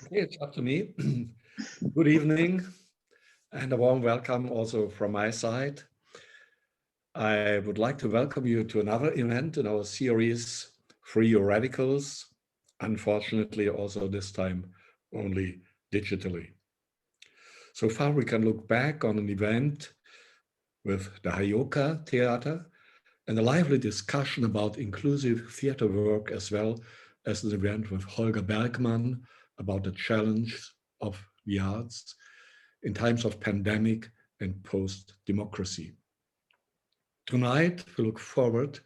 It's up to me. Good evening and a warm welcome also from my side. I would like to welcome you to another event in our series, Free Radicals, unfortunately also this time only digitally. So far we can look back on an event with the Radikale Theater and a lively discussion about inclusive theater work, as well as an event with Holger Bergmann about the challenge of the arts in times of pandemic and post-democracy. Tonight, we look forward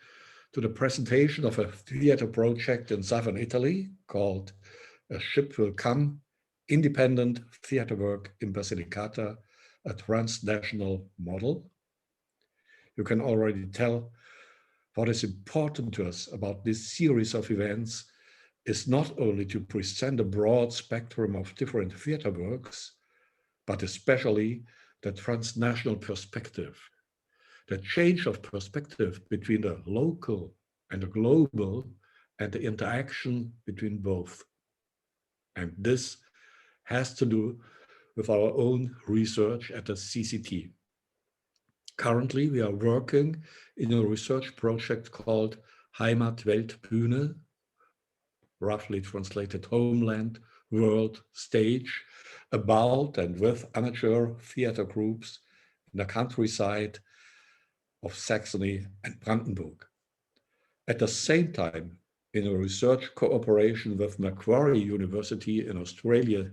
to the presentation of a theater project in southern Italy called A Ship Will Come, Independent Theater Work in Basilikata, a transnational model. You can already tell what is important to us about this series of events is not only to present a broad spectrum of different theater works, but especially the transnational perspective, the change of perspective between the local and the global and the interaction between both. And this has to do with our own research at the CCT. Currently, we are working in a research project called Heimat-Weltbühne, roughly translated Homeland, World, Stage, about and with amateur theater groups in the countryside of Saxony and Brandenburg. At the same time, in a research cooperation with Macquarie University in Australia,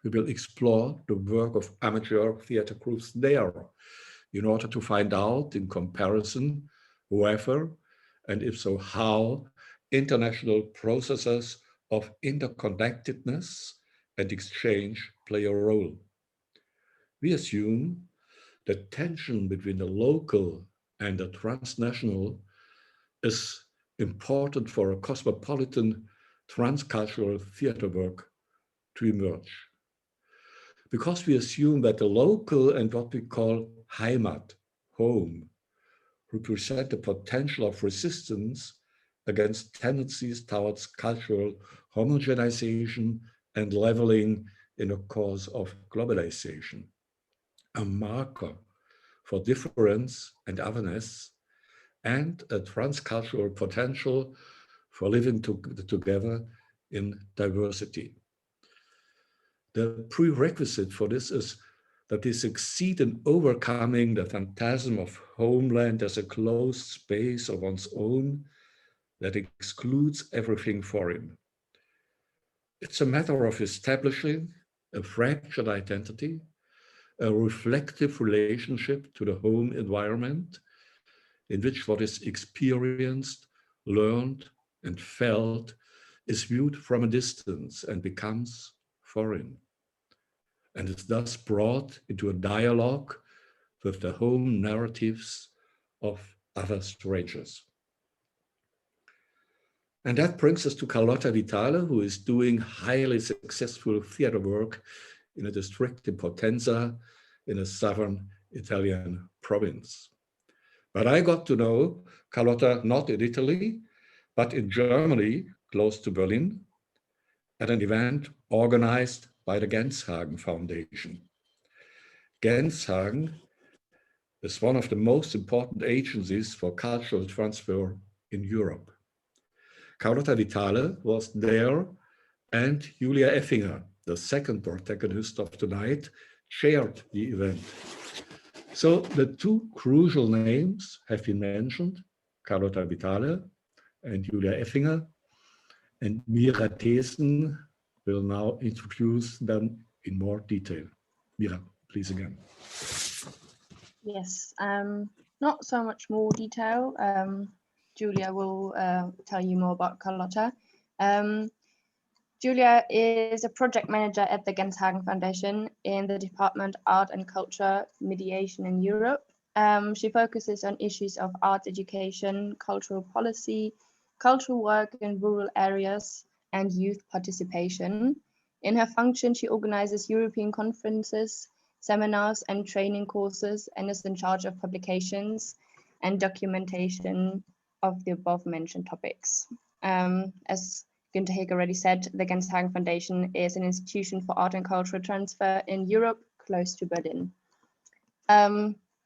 we will explore the work of amateur theater groups there in order to find out, in comparison, whether, and if so, how, international processes of interconnectedness and exchange play a role. We assume that tension between the local and the transnational is important for a cosmopolitan transcultural theater work to emerge. Because we assume that the local and what we call Heimat, home, represent the potential of resistance against tendencies towards cultural homogenization and leveling in a course of globalization, a marker for difference and otherness, and a transcultural potential for living together in diversity. The prerequisite for this is that they succeed in overcoming the phantasm of homeland as a closed space of one's own that excludes everything foreign. It's a matter of establishing a fractured identity, a reflective relationship to the home environment in which what is experienced, learned, and felt is viewed from a distance and becomes foreign, and is thus brought into a dialogue with the home narratives of other strangers. And that brings us to Carlotta Vitale, who is doing highly successful theater work in a district in Potenza, in a southern Italian province. But I got to know Carlotta not in Italy, but in Germany, close to Berlin, at an event organized by the Genshagen Foundation. Genshagen is one of the most important agencies for cultural transfer in Europe. Carlotta Vitale was there, and Julia Effinger, the second protagonist of tonight, chaired the event. So the two crucial names have been mentioned, Carlotta Vitale and Julia Effinger, and Meera Theeßen will now introduce them in more detail. Meera, please again. Yes, not so much more detail. Julia will tell you more about Carlotta. Julia is a project manager at the Genshagen Foundation in the Department Art and Culture, Mediation in Europe. She focuses on issues of arts education, cultural policy, cultural work in rural areas, and youth participation. In her function, she organizes European conferences, seminars, and training courses, and is in charge of publications and documentation of the above mentioned topics. As Günther Heeg already said, the Genshagen Foundation is an institution for art and cultural transfer in Europe, close to Berlin.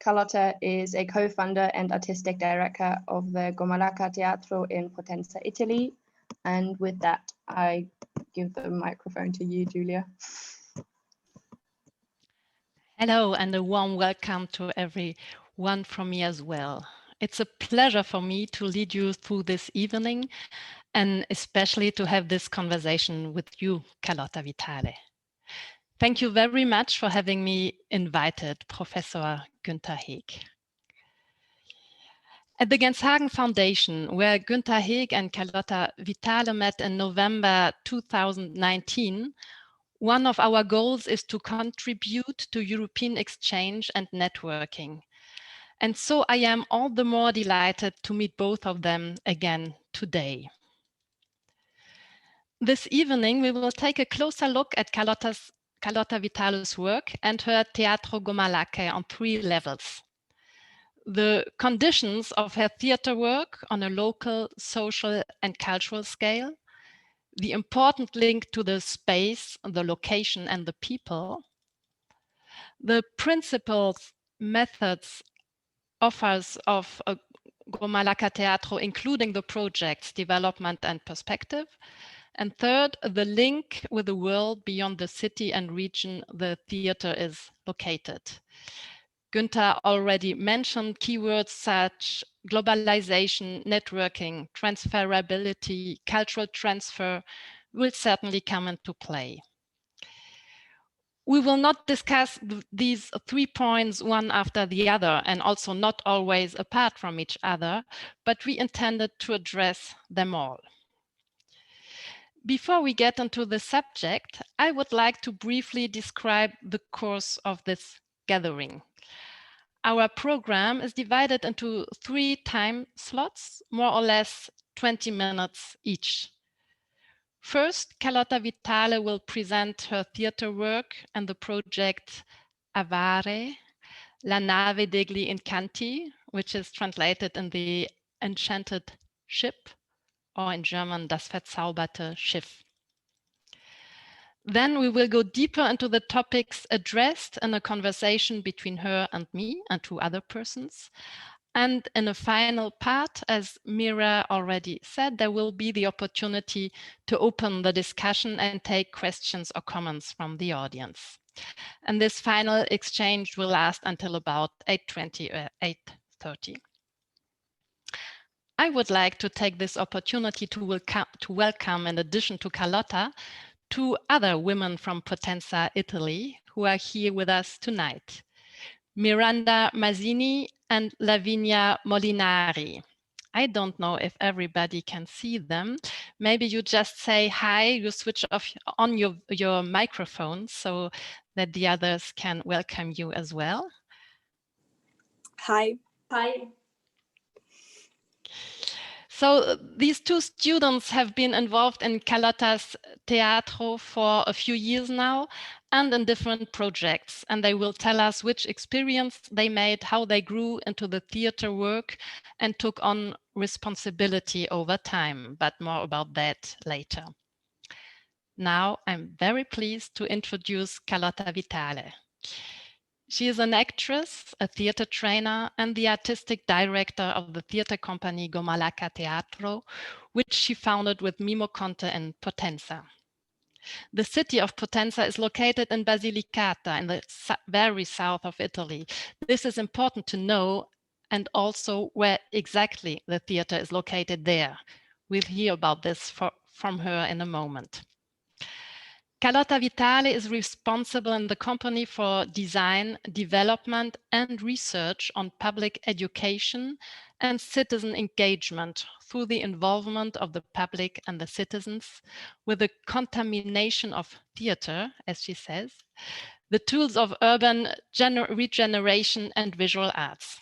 Carlotta is a co-founder and artistic director of the Gommalacca Teatro in Potenza, Italy. And with that, I give the microphone to you, Julia. Hello, and a warm welcome to everyone from me as well. It's a pleasure for me to lead you through this evening, and especially to have this conversation with you, Carlotta Vitale. Thank you very much for having me invited, Professor Günther Heeg. At the Genshagen Foundation, where Günther Heeg and Carlotta Vitale met in November 2019, one of our goals is to contribute to European exchange and networking. And so I am all the more delighted to meet both of them again today. This evening, we will take a closer look at Carlotta Vitale's work and her Teatro Gommalacca on 3 levels. The conditions of her theater work on a local, social, and cultural scale, the important link to the space, the location, and the people, the principles, methods, offers of a Gommalacca Teatro, including the project's development and perspective, and third, the link with the world beyond the city and region the theater is located. Günther already mentioned keywords such globalization, networking, transferability, cultural transfer will certainly come into play. We will not discuss these 3 points one after the other and also not always apart from each other, but we intended to address them all. Before we get into the subject, I would like to briefly describe the course of this gathering. Our program is divided into 3 time slots, more or less 20 minutes each. First, Carlotta Vitale will present her theater work and the project Avare, La nave degli incanti, which is translated in the enchanted ship, or in German, das verzauberte Schiff. Then we will go deeper into the topics addressed in a conversation between her and me and 2 other persons. And in a final part, as Meera already said, there will be the opportunity to open the discussion and take questions or comments from the audience. And this final exchange will last until about 8:20 or 8:30. I would like to take this opportunity to welcome, in addition to Carlotta, 2 other women from Potenza, Italy, who are here with us tonight. Miranda Mazzini and Lavinia Molinari. I don't know if everybody can see them. Maybe you just say hi, you switch on your microphone so that the others can welcome you as well. Hi. Hi. So these 2 students have been involved in Carlotta's Teatro for a few years now and in different projects. And they will tell us which experience they made, how they grew into the theater work and took on responsibility over time, but more about that later. Now I'm very pleased to introduce Carlotta Vitale. She is an actress, a theater trainer, and the artistic director of the theater company Gommalacca Teatro, which she founded with Mimmo Conte in Potenza. The city of Potenza is located in Basilikata in the very south of Italy. This is important to know, and also where exactly the theater is located there. We'll hear about this from her in a moment. Carlotta Vitale is responsible in the company for design, development, and research on public education and citizen engagement through the involvement of the public and the citizens with the contamination of theater, as she says, the tools of urban regeneration and visual arts.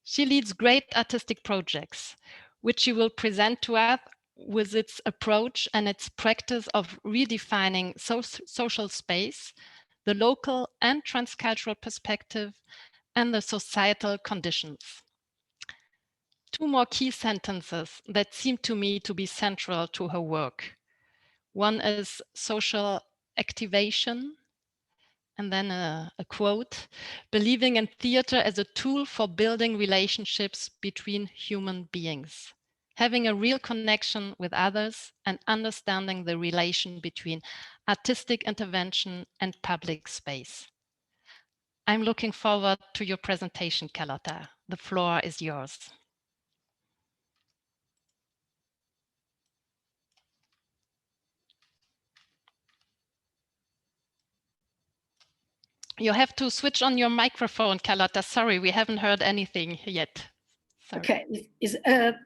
She leads great artistic projects, which she will present to us with its approach and its practice of redefining social space, the local and transcultural perspective, and the societal conditions. two more key sentences that seem to me to be central to her work. One is social activation, and then a quote, believing in theater as a tool for building relationships between human beings, having a real connection with others and understanding the relation between artistic intervention and public space. I'm looking forward to your presentation, Carlotta. The floor is yours. You have to switch on your microphone, Carlotta. Sorry, we haven't heard anything yet. Sorry. Okay, it's a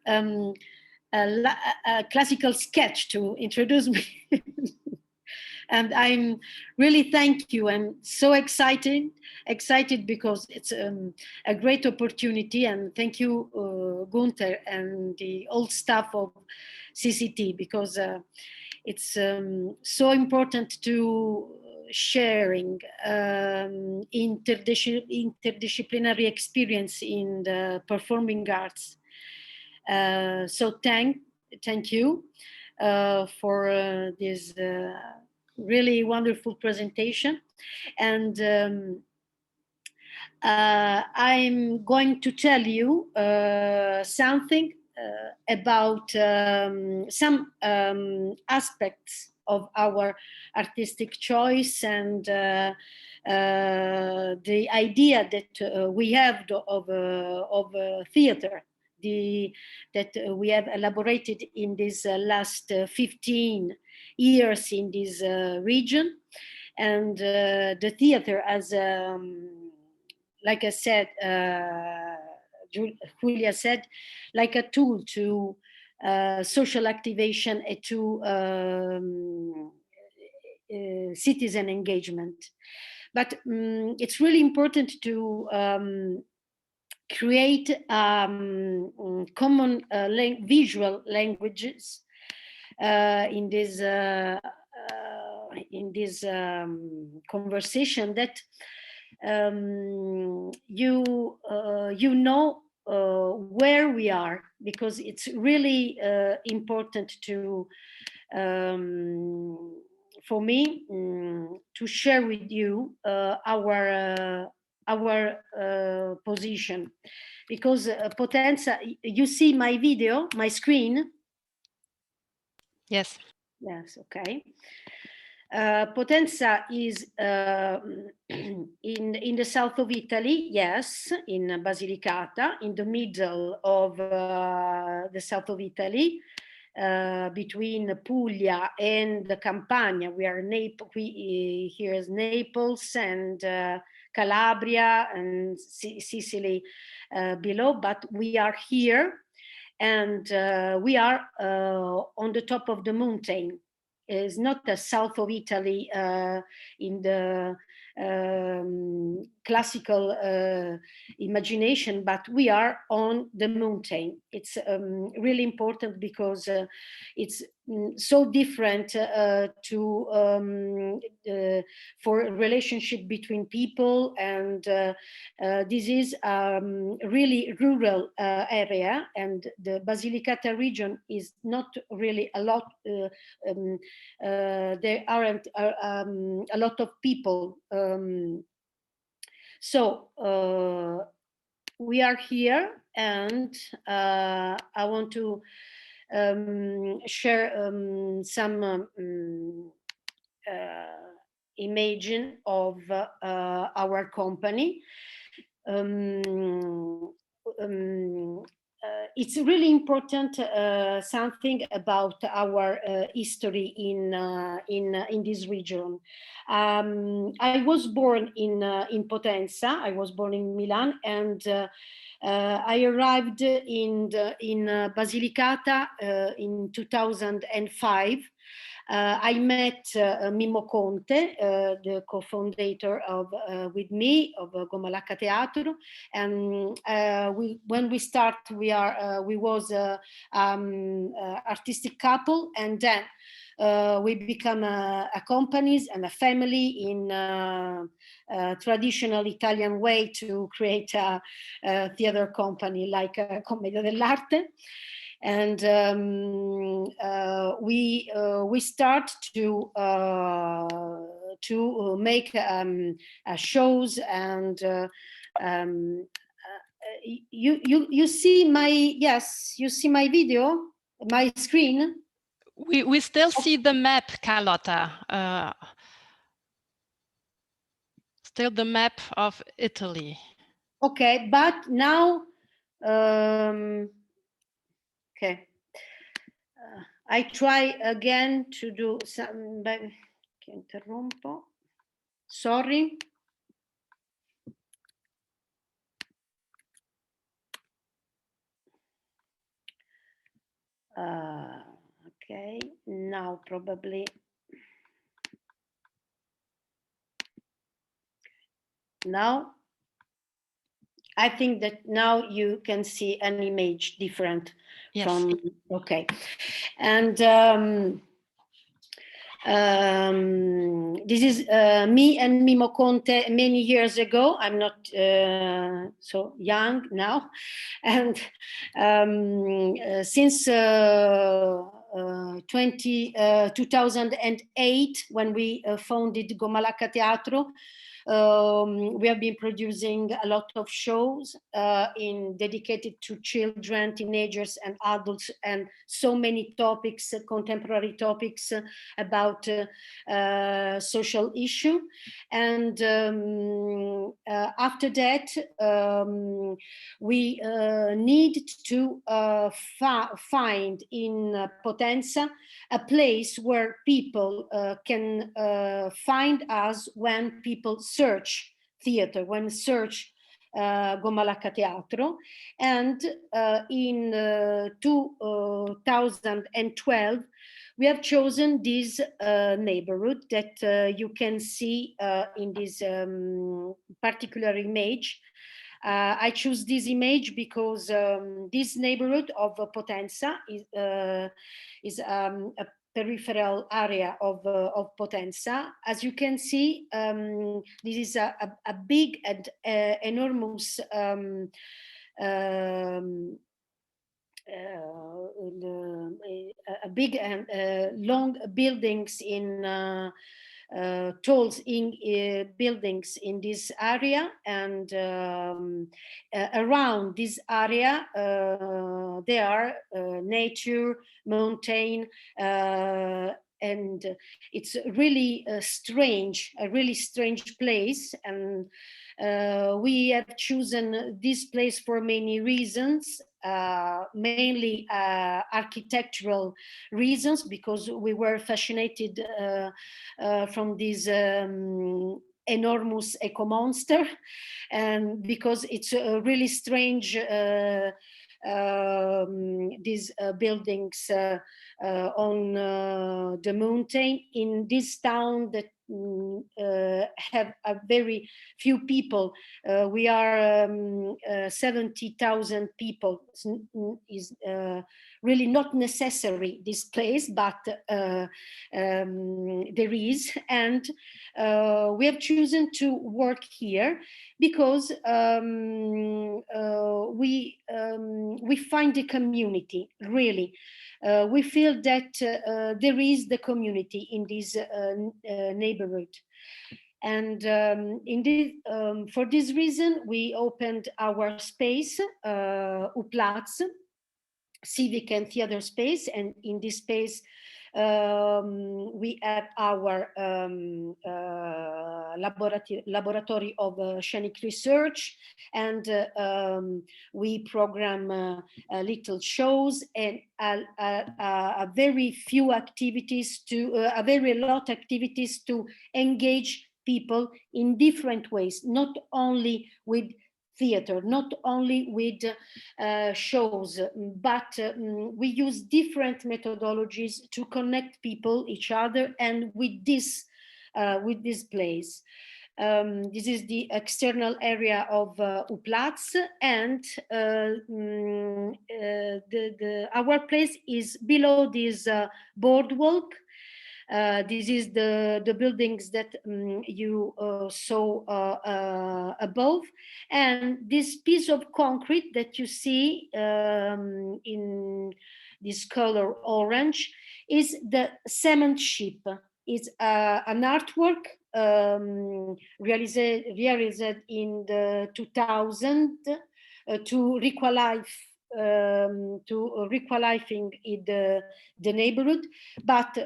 classical sketch to introduce me. And I'm really thank you. I'm so excited because it's a great opportunity. And thank you, Günther, and the old staff of CCT, because it's so important to sharing interdisciplinary experience in the performing arts. So thank you for this really wonderful presentation. And I'm going to tell you something about some aspects of our artistic choice and the idea that we have of theater, that we have elaborated in these last 15 years in this region. And the theater as, like I said, Julia said, like a tool to social activation and to citizen engagement. But it's really important to create common visual languages in this conversation, that you know where we are, because it's really important to for me to share with you our position, because Potenza, you see my video, my screen? Yes. Yes, okay. Potenza is in the south of Italy, yes, in Basilikata, in the middle of the south of Italy, between Puglia and the Campania. We are here is Naples and Calabria and Sicily below, but we are here, and we are on the top of the mountain. It's not the south of Italy in the classical imagination, but we are on the mountain. It's really important because it's so different for a relationship between people, and this is really rural area, and the Basilikata region is not really a lot. There aren't a lot of people. So we are here, and I want to share some imaging of our company. It's really important something about our history in this region. I was born in Potenza. I was born in Milan, and I arrived in Basilikata in 2005. I met Mimmo Conte, the co-founder with me of Gommalacca Teatro, and when we start, we was artistic couple, and then we become a companies and a family in traditional Italian way to create a theater company like Commedia dell'Arte. And we start to make shows, and you see my, yes, you see my video, my screen. We still see the map, Carlotta. Still the map of Italy. Okay, but now, okay. I try again to do some, che interrompo. Sorry. Okay, now probably. Now, I think that now you can see an image different. Yes. From, okay. And this is me and Mimmo Conte many years ago. I'm not so young now. And since 2008, when we founded Gommalacca Teatro, we have been producing a lot of shows dedicated to children, teenagers, and adults, and so many topics, contemporary topics about social issue. And after that, we need to find in Potenza a place where people can find us when people search theater, when search Gommalacca Teatro. And in 2012, we have chosen this neighborhood that you can see in this particular image. I choose this image because this neighborhood of Potenza is a peripheral area of Potenza. As you can see, this is a big and enormous a big and long buildings in tall buildings in this area, and around this area there are nature, mountain, and it's really a really strange place. And we have chosen this place for many reasons, mainly architectural reasons, because we were fascinated from this enormous eco monster, and because it's a really strange these buildings on the mountain in this town that have a very few people. We are 70,000 people. Is really not necessary this place, but there is, and we have chosen to work here because we find the community, really. We feel that there is the community in this neighborhood. And for this reason, we opened our space, Uplatz, civic and theater space. And in this space, we have our laboratory of scenic research, and we program little shows and a very few activities a very lot activities to engage people in different ways, not only with theater, not only with shows, but we use different methodologies to connect people, each other, and with this place. This is the external area of Uplatz, and our place is below this boardwalk, This is the buildings that you saw above, and this piece of concrete that you see in this color orange is the cement ship. It's an artwork realized in the 2000 to requalifying the neighborhood, but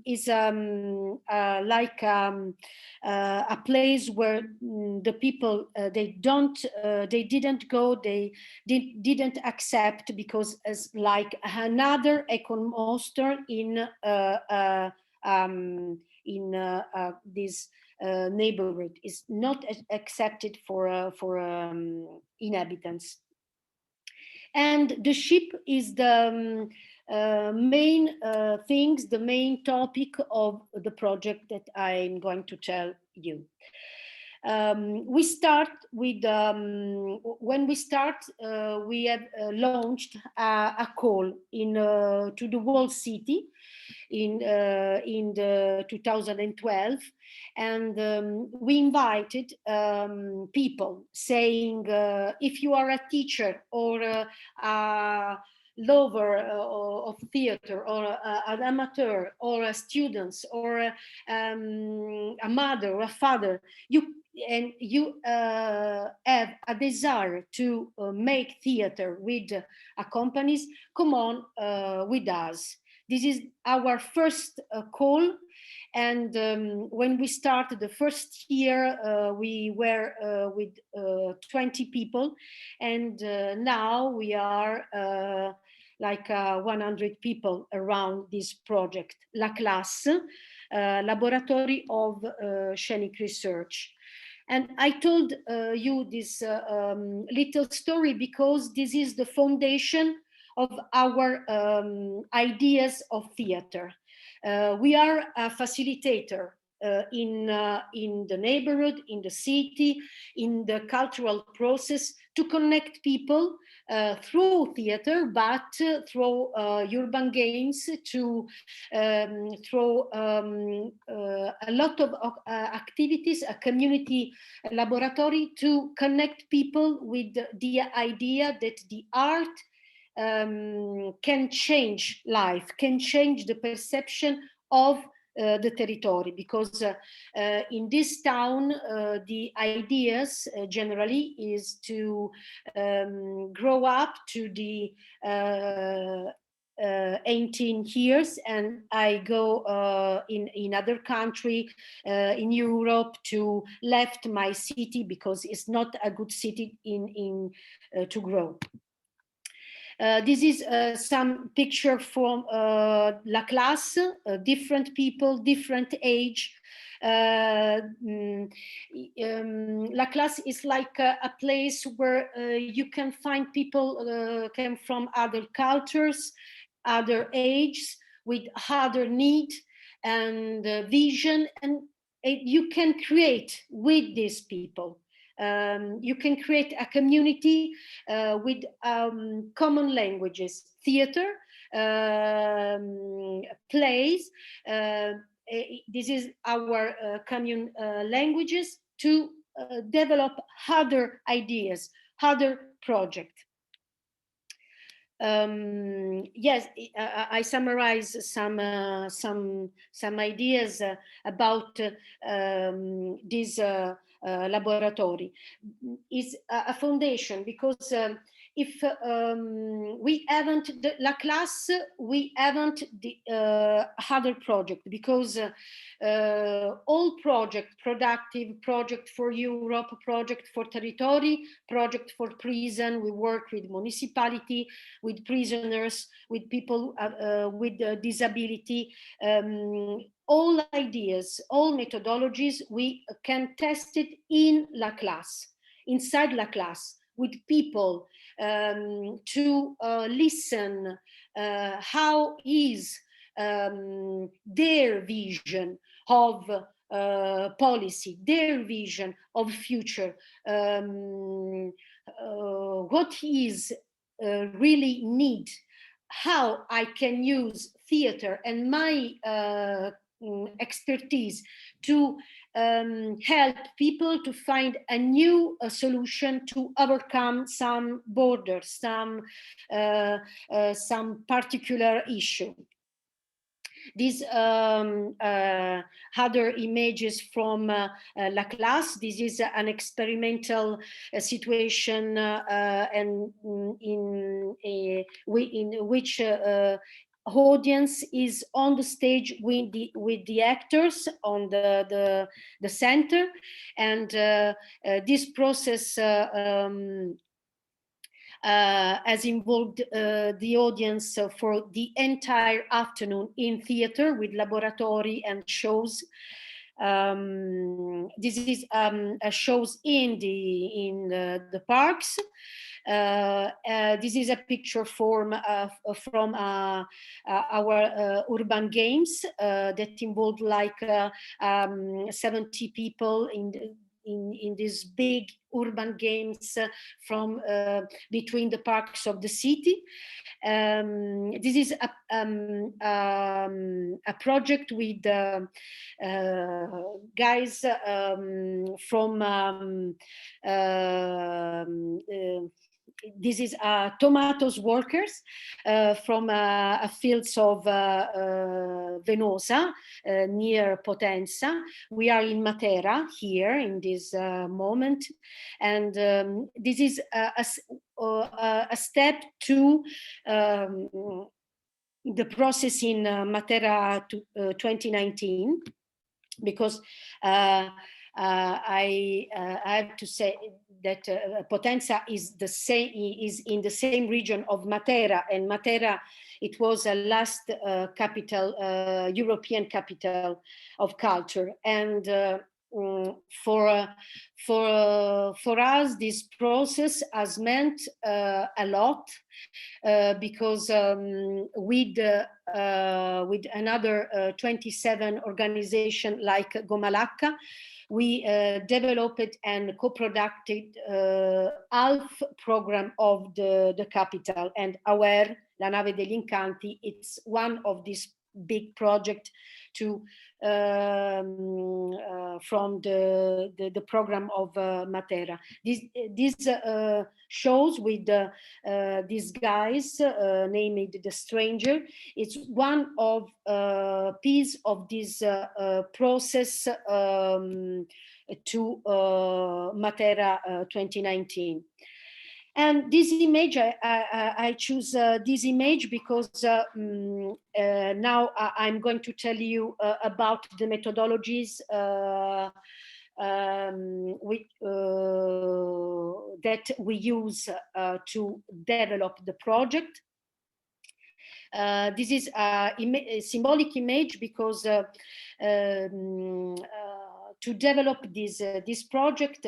is like a place where the people they didn't go, they didn't accept, because it's like another econ monster in this neighborhood, is not accepted for inhabitants. And the ship is the main things, the main topic of the project that I'm going to tell you. We start with, when we start, we have launched a call to the whole city in the 2012, and we invited people saying, if you are a teacher or a lover of theater, or an amateur, or a student, or a mother or a father, you have a desire to make theater with companies, come on with us. This is our first call. And when we started the first year, we were with 20 people, and now we are like 100 people around this project. La Classe, Laboratory of Scenic Research. And I told you this little story because this is the foundation of our ideas of theater. We are a facilitator in the neighborhood, in the city, in the cultural process to connect people through theater, but through urban games, through a lot of activities, a community laboratory to connect people with the idea that the art can change life, can change the perception of the territory, because in this town the ideas generally is to grow up to the 18 years, and I go in other country in Europe to left my city because it's not a good city in to grow. This is some picture from La Classe, different people, different age. La Classe is like a place where you can find people came from other cultures, other ages, with other need and vision, and you can create with these people. You can create a community with common languages, theater, plays. This is our common languages to develop other ideas, other projects. Yes, I summarize some ideas about this laboratory. Is a foundation because if we haven't La Classe, we haven't the other project, because all project, productive project for Europe, project for territory, project for prison, we work with municipality, with prisoners, with people with disability, all ideas, all methodologies, we can test it in La Classe, inside La Classe, with people to listen how is their vision of policy, their vision of future, what is really need, how I can use theater and my expertise to help people to find a new solution to overcome some borders, some particular issue. These other images from La Classe. This is an experimental situation and in which audience is on the stage with the actors on the center, and this process has involved the audience for the entire afternoon in theater with laboratory and shows. This is shows in the parks. This is a picture from our urban games that involved like 70 people in these big urban games from between the parks of the city. This is a project with guys from this is tomatoes workers from fields of Venosa near Potenza. We are in Matera here in this moment, and this is a step to the process in Matera 2019, because I have to say that Potenza is in the same region of Matera, and Matera, it was a last capital, European capital of culture, and for us this process has meant a lot, because with another 27 organizations like Gommalacca, we developed and co-produced half program of the capital, and Aware, La Nave degli Incanti, it's one of these big projects to from the program of Matera. These shows with these guys named The Stranger, it's one of piece of this process to Matera 2019. And this image, I choose this image because now I'm going to tell you about the methodologies that we use to develop the project. This is a symbolic image because to develop this project,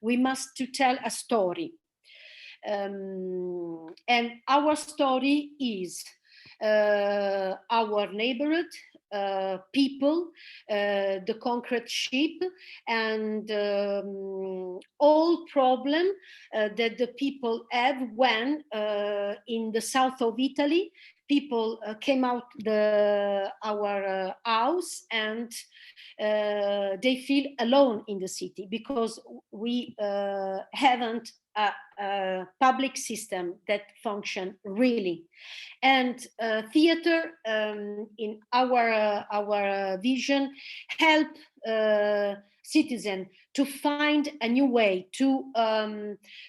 we must to tell a story, and our story is our neighborhood, people, the concrete ship, and all problem that the people have when in the south of Italy, people came out our house and they feel alone in the city because we haven't a public system that function really. And theater, in our vision, help citizen to find a new way to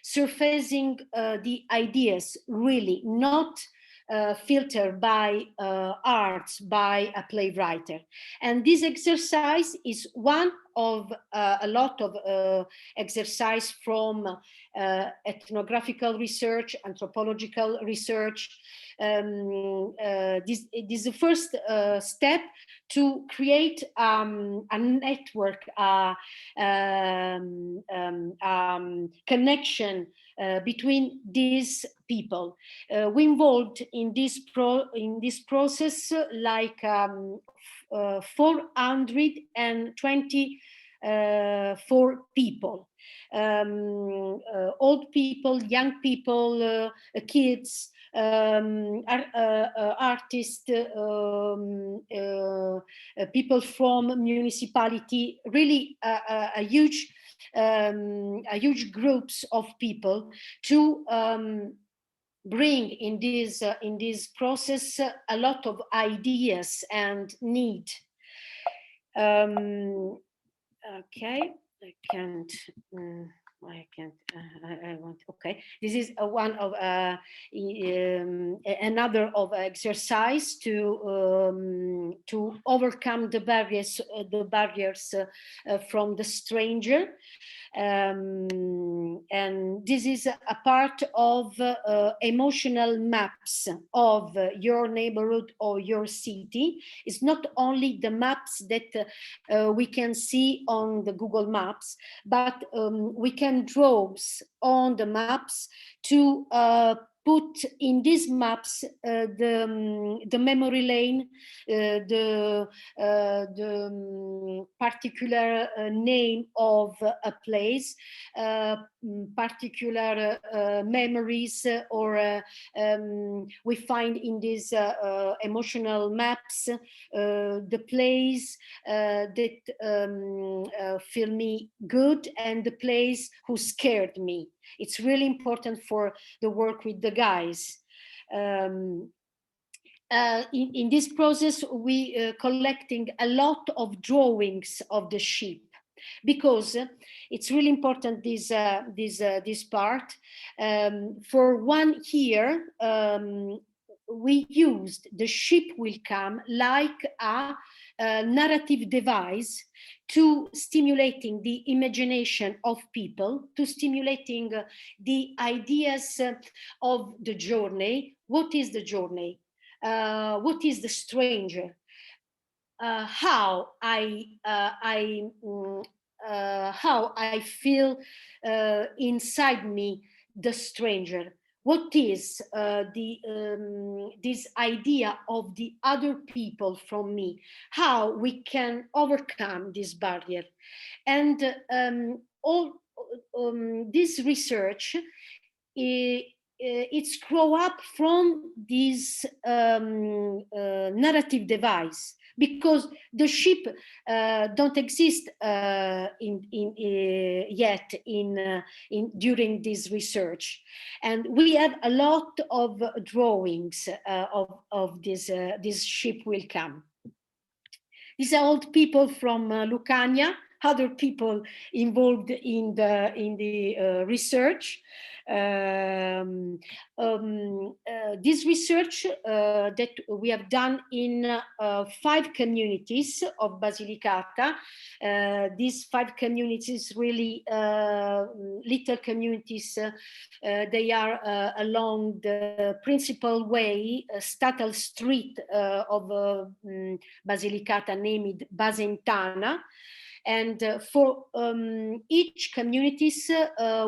surfacing the ideas, really not filtered by arts, by a playwright. And this exercise is one of a lot of exercise from ethnographical research, anthropological research. This is the first step to create a network, connection between these people. We involved in this process like 424 people, old people, young people, kids, artists, people from municipality, really a huge groups of people to bring in this process a lot of ideas and need. Okay, I can't. I want. Okay, this is one of another of exercise to overcome the barriers from the stranger. And this is a part of emotional maps of your neighborhood or your city. It's not only the maps that we can see on the Google Maps, but we can draw on the maps to put in these maps the memory lane, the particular name of a place, particular memories, or we find in these emotional maps the place that feel me good and the place who scared me. It's really important for the work with the guys. In this process, we collecting a lot of drawings of the ship, because it's really important, this part. For 1 year, we used the ship will come like a narrative device to stimulating the imagination of people, to stimulating the ideas of the journey. What is the journey? What is the stranger? How I feel inside me the stranger. What is this idea of the other people from me? How we can overcome this barrier? And all this research, it's grow up from this narrative device, because the ship don't exist yet during this research, and we have a lot of drawings of this ship will come. These are old people from Lucania, other people involved in the research. This research that we have done in 5 communities of Basilikata. These 5 communities, really little communities, they are along the principal way, Statal Street of Basilikata, named Basentana. And for each communities,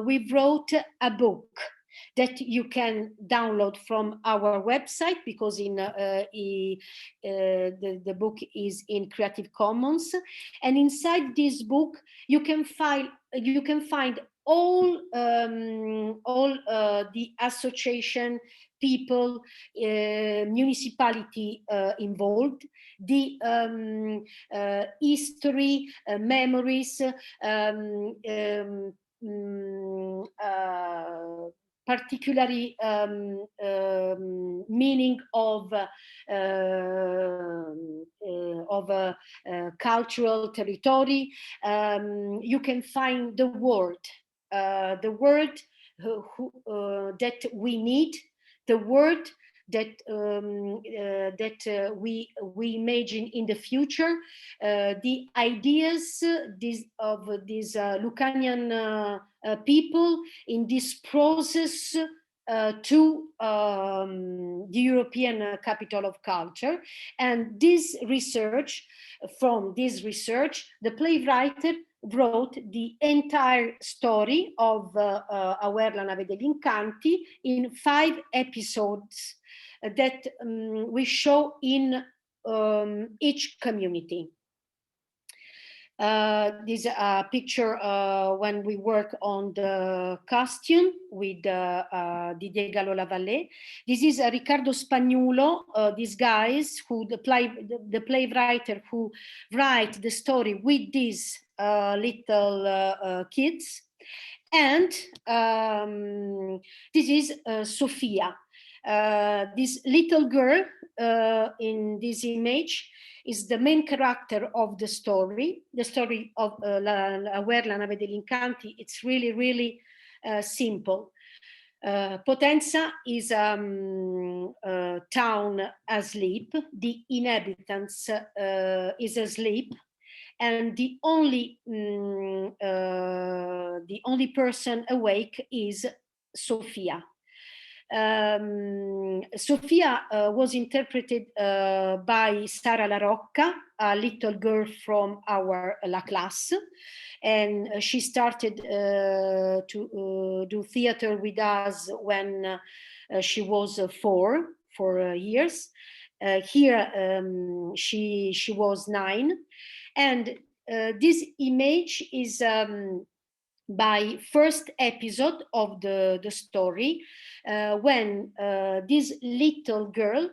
we wrote a book that you can download from our website, because the book is in Creative Commons. And inside this book, you can find all the association, people, municipality involved, the history, memories, particularly meaning of cultural territory. You can find the word that we need, the word that we imagine in the future, the ideas of these Lucanian people in this process to the European capital of culture. And this research, from this research, the playwright wrote the entire story of Auer la nave degli incanti in 5 episodes that we show in each community. This is a picture when we work on the costume with Didier Gallo-Lavallée. This is Riccardo Spagnuolo, these guys who the playwright who write the story with these little kids. And this is Sofia. This little girl in this image is the main character of the story of La Nave degli Incanti. It's really, really simple. Potenza is a town asleep. The inhabitants is asleep, and the only person awake is Sofia. Sofia was interpreted by Sara La Rocca, a little girl from our La Classe, and she started to do theater with us when she was 4 years. Here she was 9, and this image is by first episode of the story, when this little girl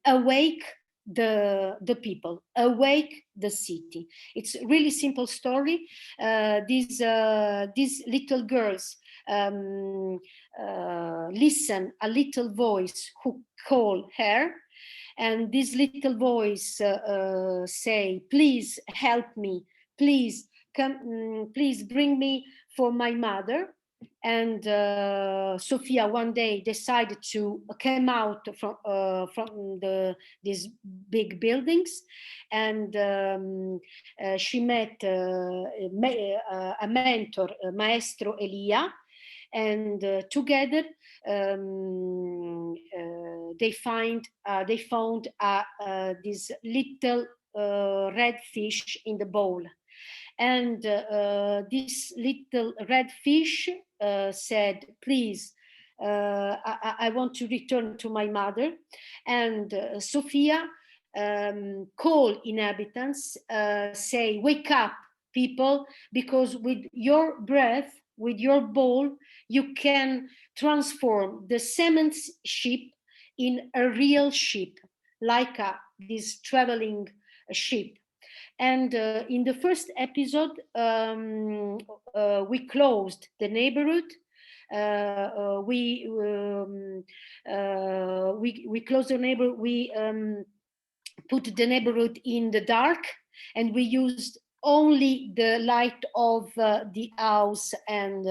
awake the people, awake the city. It's a really simple story. These little girls listen a little voice who call her, and this little voice say, please help me, please come, please bring me for my mother. And Sofia one day decided to come out from these big buildings, and she met a mentor, Maestro Elia, and together they found this little red fish in the bowl. And this little red fish said, please, I want to return to my mother. And Sofia call inhabitants, say, wake up, people, because with your breath, with your bowl, you can transform the cement ship in a real ship, like this traveling ship. And in the first episode, we closed the neighborhood. We closed the neighborhood. We put the neighborhood in the dark, and we used only the light of the house and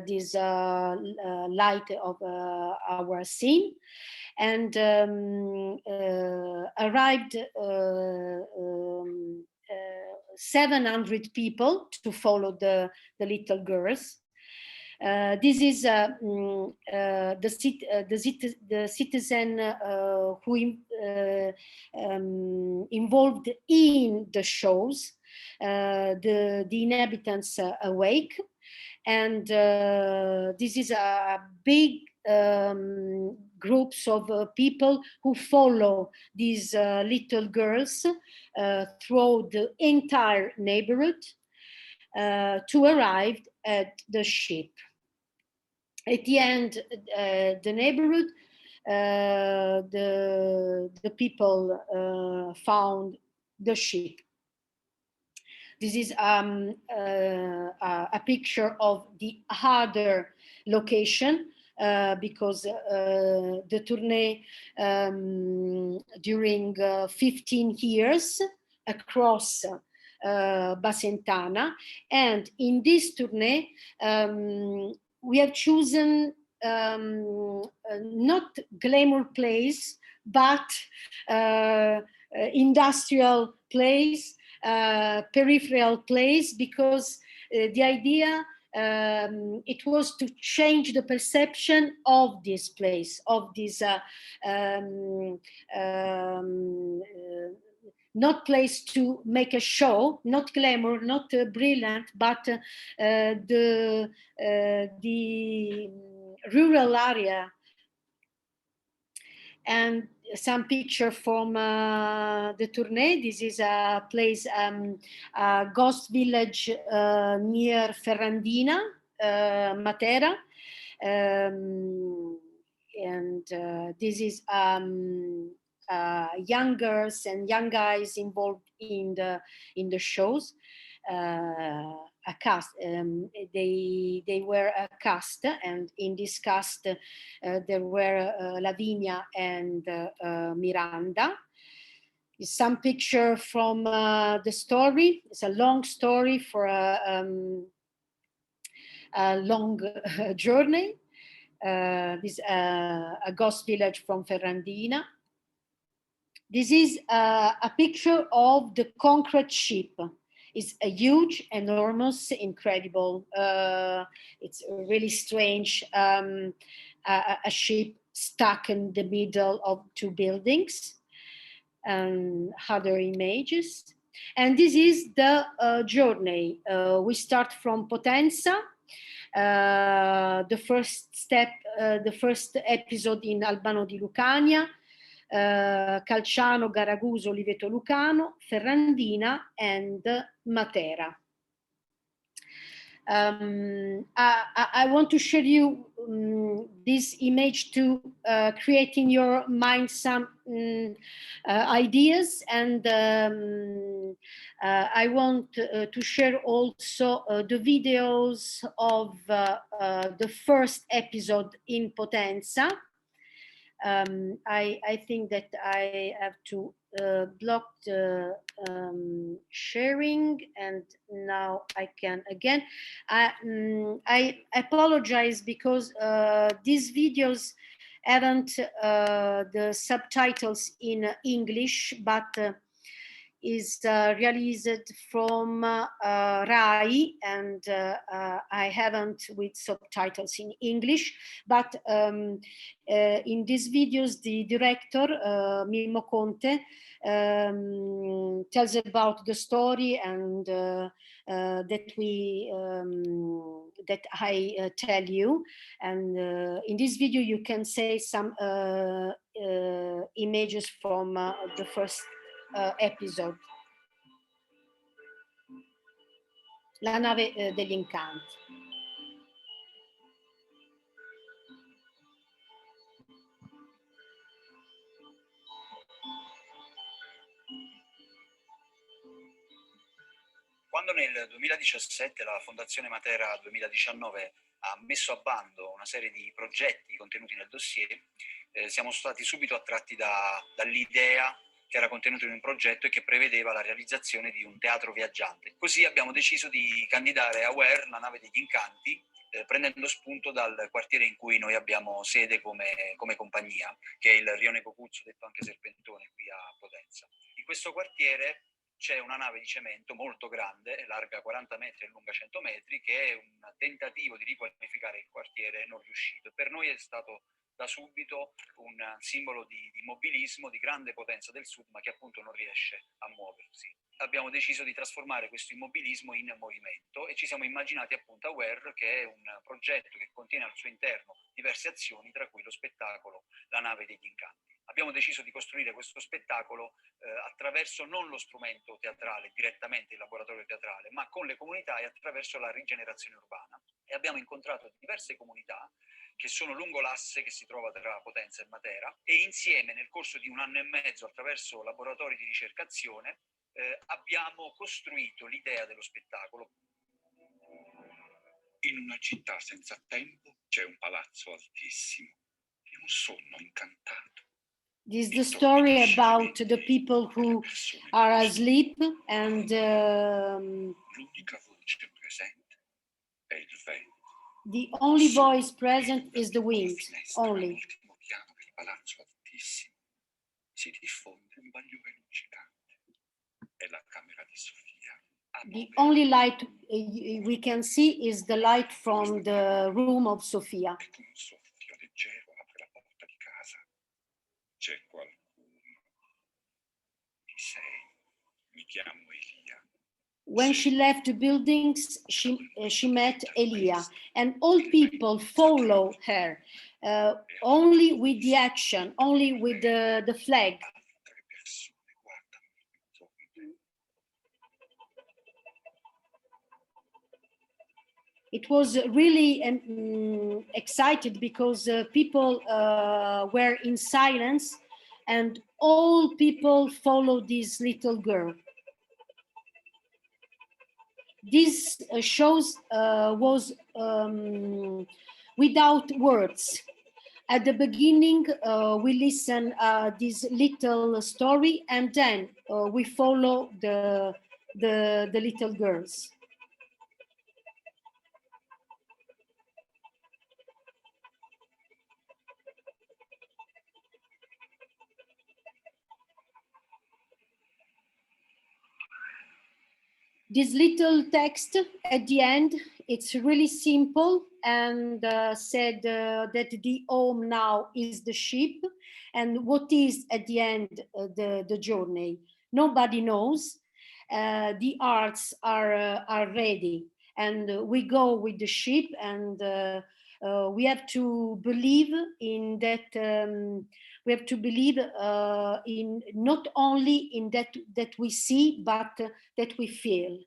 this light of our scene. And arrived 700 people to follow the little girls. This is the citizen who involved in the shows. The inhabitants awake, and this is a big groups of people who follow these little girls through the entire neighborhood to arrive at the ship. At the end, the neighborhood, the people found the ship. This is a picture of the other location, because the tournée during 15 years across Basentana, and in this tournée we have chosen not glamour place, but industrial place, peripheral place, because the idea it was to change the perception of this place, of this not place to make a show, not glamour, not brilliant, but the rural area. And some picture from the tournée. This is a place, a ghost village near Ferrandina, Matera. And this is young girls and young guys involved in the shows. A cast. They were a cast, and in this cast there were Lavinia and Miranda. Some picture from the story. It's a long story for a long journey. This a ghost village from Ferrandina. This is a picture of the concrete ship. It's a huge, enormous, incredible. It's really strange. A ship stuck in the middle of two buildings. And other images. And this is the journey. We start from Potenza. The first step, the first episode in Albano di Lucania. Calciano, Garaguso, Oliveto Lucano, Ferrandina, and Matera. I want to share you this image to create in your mind some ideas, and I want to share also the videos of the first episode in Potenza. I think that I have to block the sharing, and now I can again. I apologize because these videos haven't the subtitles in English, but is released from Rai, and I haven't with subtitles in English, but in these videos the director Mimmo Conte tells about the story, and that I tell you, and in this video you can see some images from the first episode. La nave degli incanti. Quando nel 2017 la Fondazione Matera 2019 ha messo a bando una serie di progetti contenuti nel dossier, siamo stati subito attratti dall'idea che era contenuto in un progetto e che prevedeva la realizzazione di un teatro viaggiante. Così abbiamo deciso di candidare a WER, la nave degli incanti, prendendo spunto dal quartiere in cui noi abbiamo sede come compagnia, che è il Rione Cocuzzo, detto anche Serpentone, qui a Potenza. In questo quartiere c'è una nave di cemento molto grande, larga 40 metri e lunga 100 metri, che è un tentativo di riqualificare il quartiere non riuscito. Per noi è stato da subito un simbolo di immobilismo, di grande potenza del sud, ma che appunto non riesce a muoversi. Abbiamo deciso di trasformare questo immobilismo in movimento e ci siamo immaginati appunto AWARE, che è un progetto che contiene al suo interno diverse azioni, tra cui lo spettacolo La nave degli incanti. Abbiamo deciso di costruire questo spettacolo attraverso non lo strumento teatrale, direttamente il laboratorio teatrale, ma con le comunità e attraverso la rigenerazione urbana. E abbiamo incontrato diverse comunità che sono lungo l'asse che si trova tra Potenza e Matera, e insieme nel corso di 1 anno e mezzo, attraverso laboratori di ricercazione, abbiamo costruito l'idea dello spettacolo. In una città senza tempo c'è un palazzo altissimo e un sonno incantato. This is the story about the people who are asleep, and l'unica voce presente è il vento. the only voice present is the wind, only. All'ultimo piano del palazzo altissimo si diffonde un bagliore luccicante. È la camera di Sofia. The only light we can see is the light from the room of Sofia. E con un soffio leggero apre la porta di casa. C'è qualcuno. Chi sei? Mi chiamo Elia. When she left the buildings, she met Elia, and all people follow her, only with the action, only with the flag. It was really excited because people were in silence, and all people followed this little girl. This shows was without words. At the beginning, we listen this little story, and then we follow the little girls. This little text at the end, it's really simple, and said that the home now is the ship, and what is at the end the journey. Nobody knows. The arts are ready, and we go with the ship, and we have to believe in that. We have to believe in not only in that we see, but that we feel.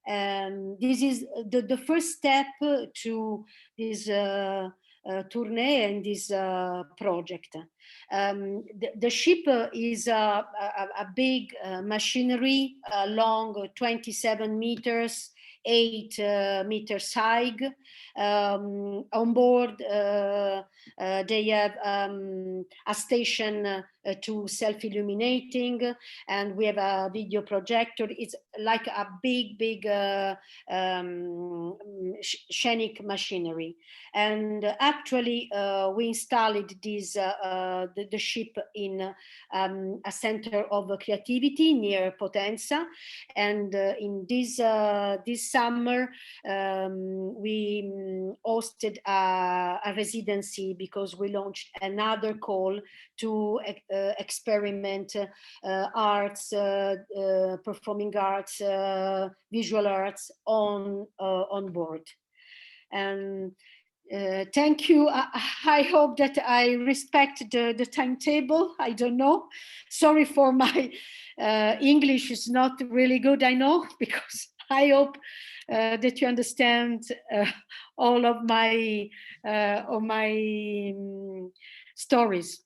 This is the first step to this tournée and this project. The ship is a big machinery, long 27 meters, 8 meters high. On board, they have a station to self-illuminating, and we have a video projector. It's like a big scenic machinery. And actually, we installed this the ship in a center of creativity near Potenza, and in this summer we hosted a residency, because we launched another call to experiment arts, performing arts, visual arts on board. And thank you. I hope that I respect the timetable. I don't know. Sorry for my English is not really good, I know, because I hope that you understand all of my stories.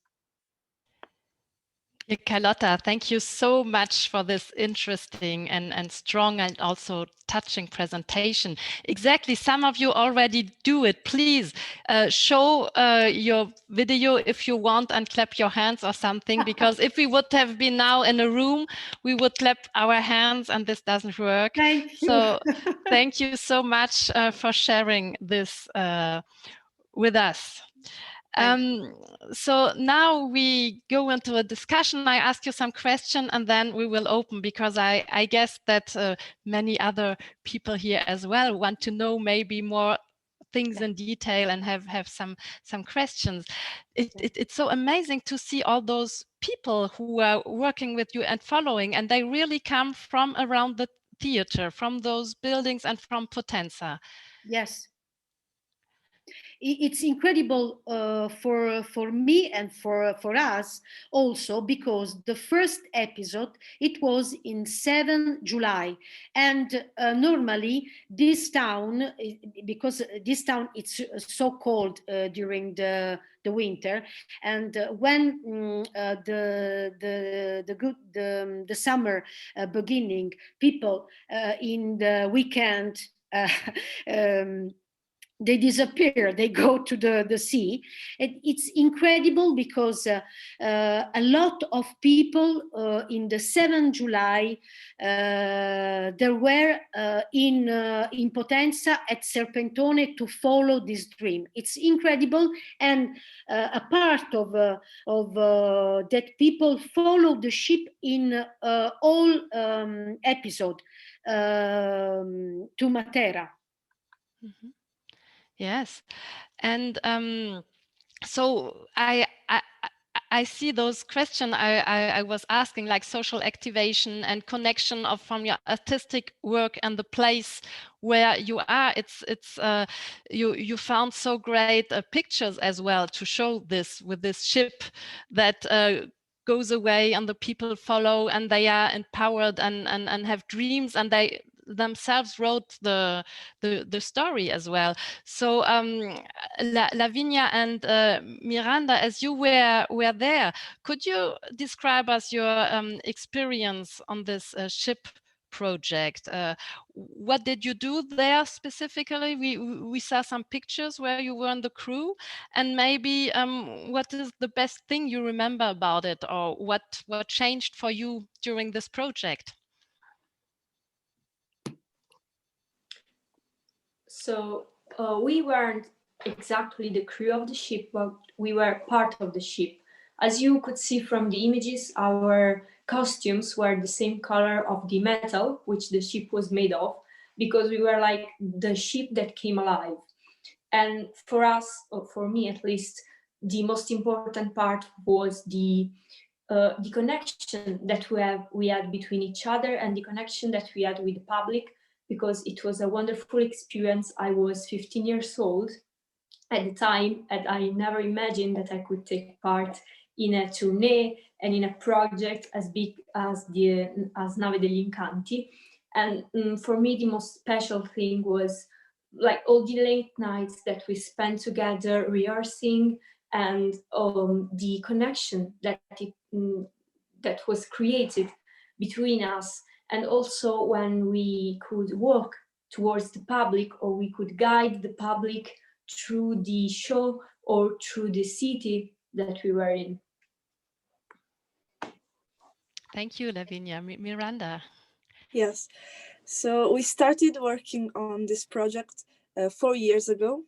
Carlotta, thank you so much for this interesting and strong and also touching presentation. Exactly, some of you already do it. Please show your video if you want, and clap your hands or something, because if we would have been now in a room, we would clap our hands, and this doesn't work. Thank you. So thank you so much for sharing this with us. So now we go into a discussion. I ask you some questions, and then we will open, because I guess that many other people here as well want to know maybe more things in detail and have some questions. It's so amazing to see all those people who are working with you and following, and they really come from around the theater, from those buildings and from Potenza. Yes. It's incredible for me and for us also, because the first episode, it was in 7 July, and normally this town, because this town it's so cold during the winter, and when the summer beginning, people in the weekend they disappear, they go to the sea. It's incredible, because a lot of people in the 7 July, there were in Potenza at Serpentone to follow this dream. It's incredible, and a part of that people follow the ship in all episode to Matera. Mm-hmm. Yes, and so I I see those questions I was asking, like social activation and connection from your artistic work and the place where you are. You found so great pictures as well to show this with this ship that goes away and the people follow and they are empowered and have dreams, and they themselves wrote the story as well. So Lavinia and Miranda, as you were there, could you describe us your experience on this ship project? What did you do there specifically? We saw some pictures where you were in the crew, and maybe what is the best thing you remember about it, or what changed for you during this project? So we weren't exactly the crew of the ship, but we were part of the ship. As you could see from the images, our costumes were the same color of the metal which the ship was made of, because we were like the ship that came alive. And for us, or for me at least, the most important part was the connection that we had between each other, and the connection that we had with the public, because it was a wonderful experience. I was 15 years old at the time, and I never imagined that I could take part in a tournée and in a project as big as Nave degli Incanti. And for me, the most special thing was like all the late nights that we spent together rehearsing, and the connection that was created between us. And also when we could walk towards the public, or we could guide the public through the show or through the city that we were in. Thank you, Lavinia. Miranda. Yes, so we started working on this project 4 years ago,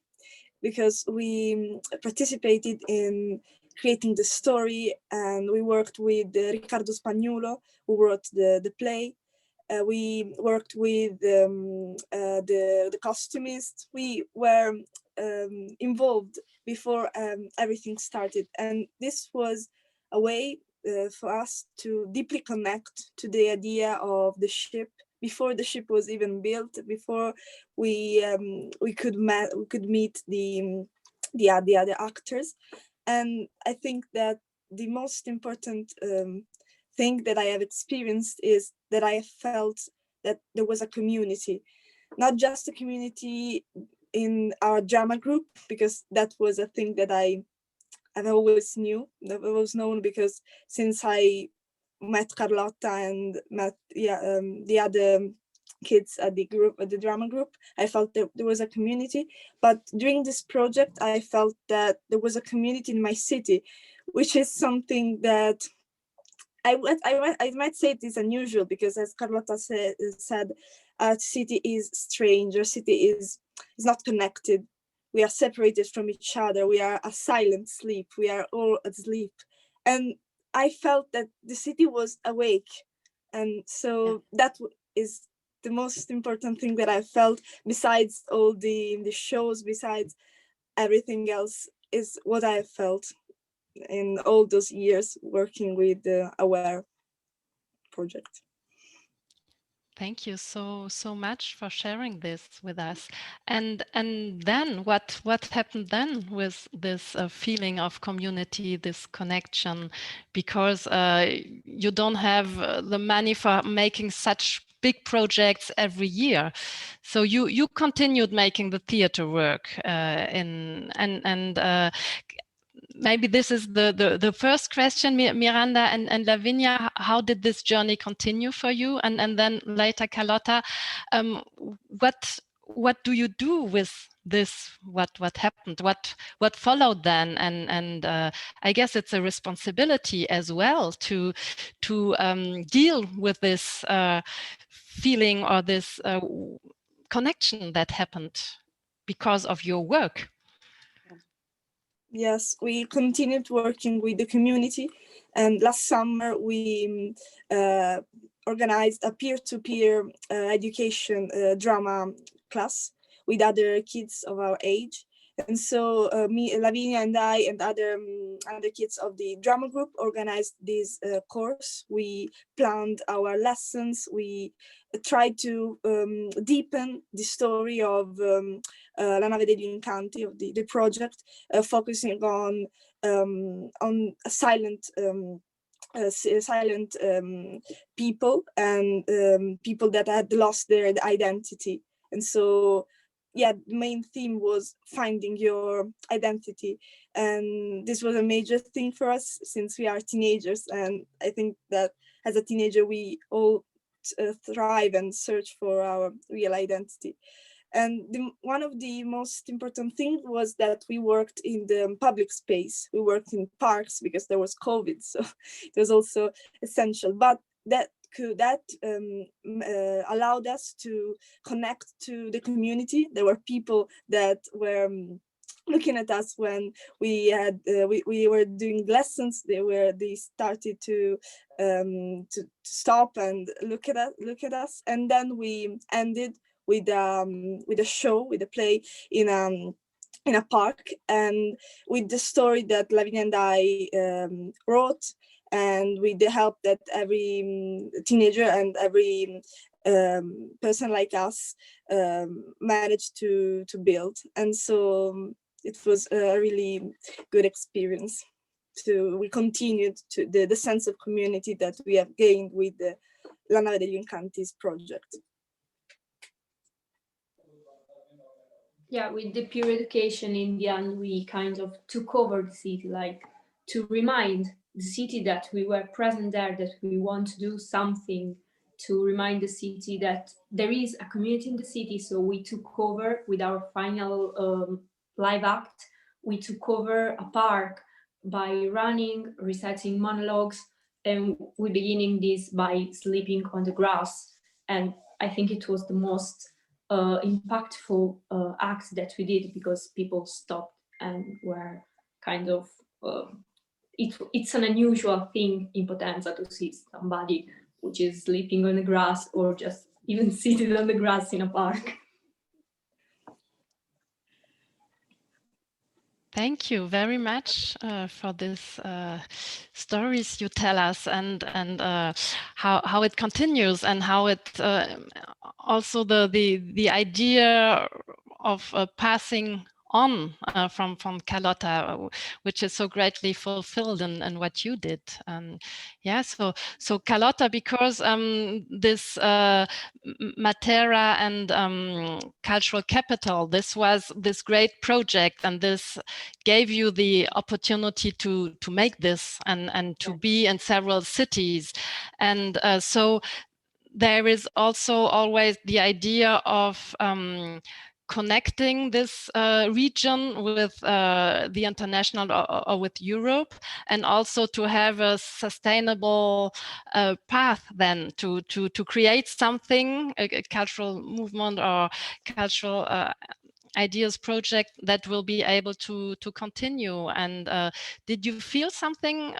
because we participated in creating the story, and we worked with Riccardo Spagnuolo, who wrote the play. We worked with the costumists. We were involved before everything started, and this was a way for us to deeply connect to the idea of the ship before the ship was even built, before we could meet the other actors. And I think that the most important thing that I have experienced is that I felt that there was a community, not just a community in our drama group, because that was a thing that I've always knew, that was known, because since I met Carlotta and met the other kids at the drama group, I felt that there was a community. But during this project, I felt that there was a community in my city, which is something that I might say it is unusual, because as Carlotta said, our city is strange, our city is not connected. We are separated from each other. We are a silent sleep. We are all asleep. And I felt that the city was awake. And so that is the most important thing that I felt, besides all the shows, besides everything else, is what I felt in all those years working with the AWARE project. Thank you so much for sharing this with us. And then what happened then with this feeling of community, this connection? Because you don't have the money for making such big projects every year, so you continued making the theater work maybe this is the first question, Miranda and Lavinia. How did this journey continue for you? And then later, Carlotta, what do you do with this? What happened? What followed then? And I guess it's a responsibility as well to deal with this feeling or this connection that happened because of your work. Yes, we continued working with the community, and last summer we organized a peer-to-peer education drama class with other kids of our age, And so me, Lavinia, and I, and other kids of the drama group organized this course. We planned our lessons. We tried to deepen the story of La Nave degli Incanti, of the project, focusing on silent people and people that had lost their identity. And so, yeah, the main theme was finding your identity. And this was a major thing for us since we are teenagers. And I think that as a teenager, we all thrive and search for our real identity. And one of the most important things was that we worked in the public space. We worked in parks because there was COVID, so it was also essential. But that allowed us to connect to the community. There were people that were looking at us when we had we were doing lessons. They started to stop and look at us, and then we ended with a show, with a play in a park, and with the story that Lavinia and I wrote, and with the help that every teenager and every person like us managed to build. And so it was a really good experience. We continued to the sense of community that we have gained with the La Nave degli Incanti project. Yeah, with the peer education in the end, we kind of took over the city, like to remind the city that we were present there, that we want to do something, to remind the city that there is a community in the city. So we took over with our final live act. We took over a park by running, reciting monologues, and we beginning this by sleeping on the grass. And I think it was the most impactful act that we did, because people stopped and were kind of it's an unusual thing in Potenza to see somebody which is sleeping on the grass or just even seated on the grass in a park. Thank you very much for this stories you tell us, and how it continues, and how it also the idea of passing on from Carlotta, which is so greatly fulfilled in what you did. Yeah, so Carlotta, because this Matera and cultural capital, this was this great project, and this gave you the opportunity to make this and to be in several cities. And so there is also always the idea of connecting this region with the international or with Europe, and also to have a sustainable path then to create something, a cultural movement or cultural ideas project that will be able to continue. And did you feel something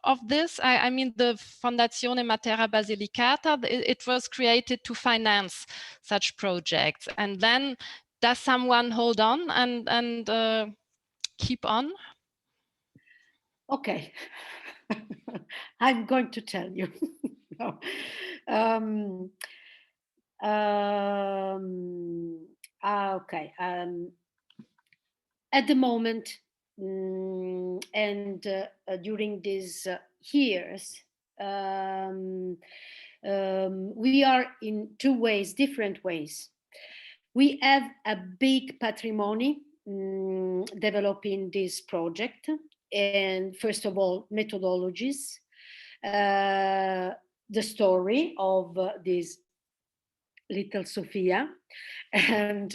of this? I mean, the Fondazione Matera Basilikata, it was created to finance such projects. And then does someone hold on and keep on? Okay. I'm going to tell you. No. Okay. At the moment, and during these years, we are in two ways, different ways. We have a big patrimony developing this project, and first of all, methodologies, the story of this little Sofia, and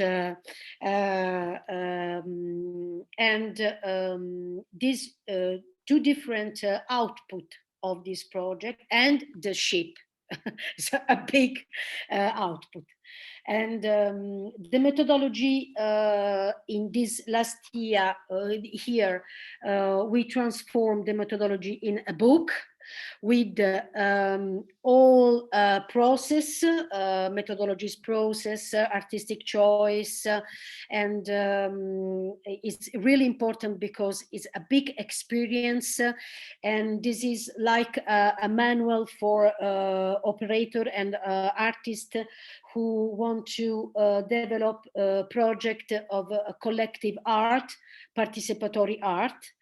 these two different output of this project, and the ship. So a big output. And the methodology in this last year, here, we transformed the methodology in a book with all process, methodologies process, artistic choice, and it's really important because it's a big experience, and this is like a manual for operator and artist who want to develop a project of a collective art, participatory art.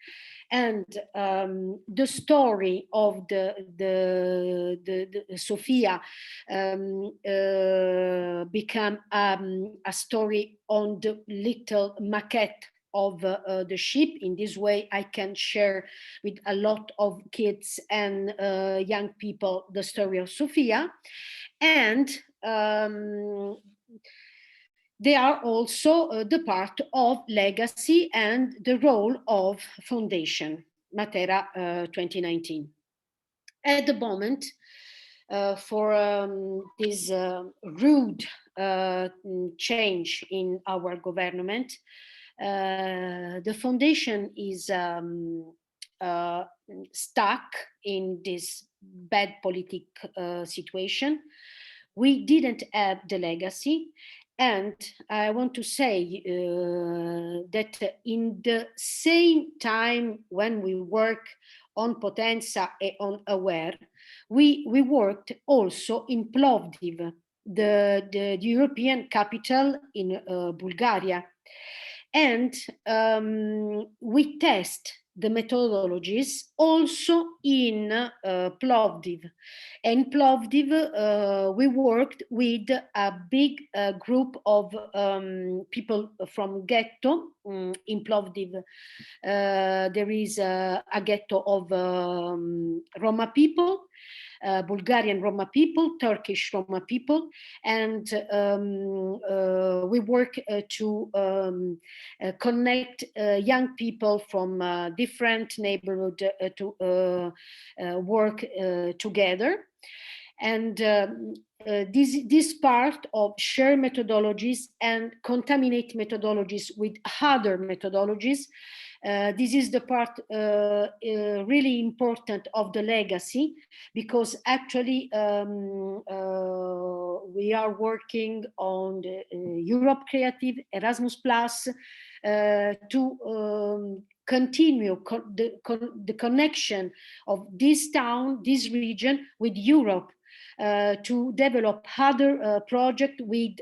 And the story of the Sofia became a story on the little maquette of the ship. In this way, I can share with a lot of kids and young people the story of Sofia. And they are also the part of legacy and the role of foundation, Matera 2019. At the moment, for this rude change in our government, the foundation is stuck in this bad political situation. We didn't have the legacy. And I want to say that in the same time when we work on Potenza and on Aware, we worked also in Plovdiv, the European capital in Bulgaria. And we test the methodologies also in Plovdiv. In Plovdiv, we worked with a big group of people from ghetto. In Plovdiv, there is a ghetto of Roma people, Bulgarian Roma people, Turkish Roma people, and we work to connect young people from different neighborhoods to work together. And this part of share methodologies and contaminate methodologies with other methodologies, this is the part really important of the legacy, because actually we are working on the Europe Creative, Erasmus Plus, to continue the connection of this town, this region with Europe, to develop other projects with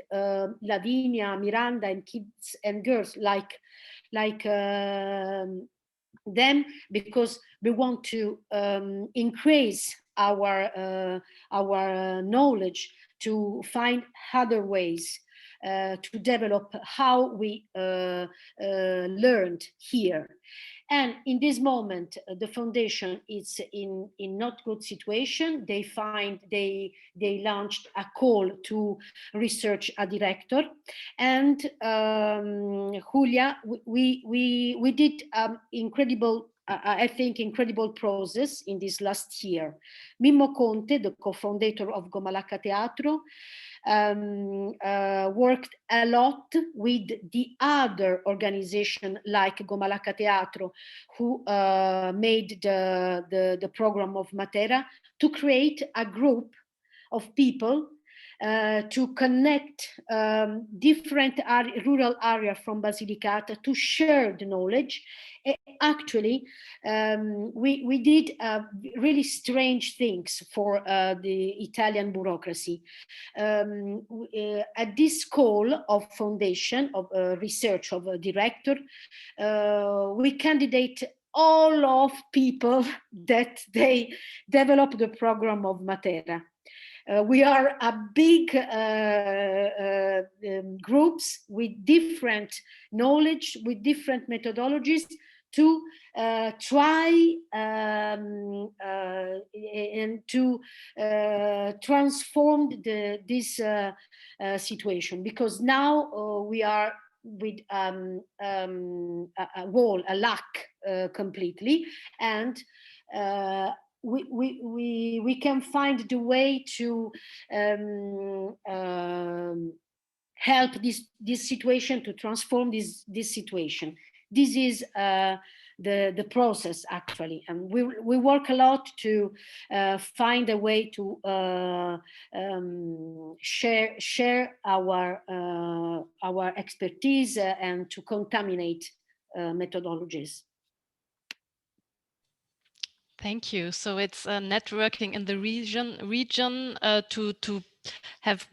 Lavinia, Miranda, and kids and girls like them, because we want to increase our knowledge, to find other ways to develop how we learned here. And in this moment, the foundation is in not good situation. They launched a call to research a director, and Julia, we did incredible. I think incredible process in this last year. Mimmo Conte, the co-founder of Gommalacca Teatro, worked a lot with the other organization like Gommalacca Teatro, who made the program of Matera, to create a group of people to connect different rural areas from Basilikata to share the knowledge. Actually, we did really strange things for the Italian bureaucracy. At this call of foundation, of research of a director, we candidate all of people that they developed the program of Matera. We are a big groups with different knowledge, with different methodologies, to try and to transform this situation, because now we are with a wall, a lack completely, and we can find the way to help this situation, to transform this situation. This is the process actually. And we work a lot to find a way to share our expertise and to contaminate methodologies. Thank you. So it's networking in the region to have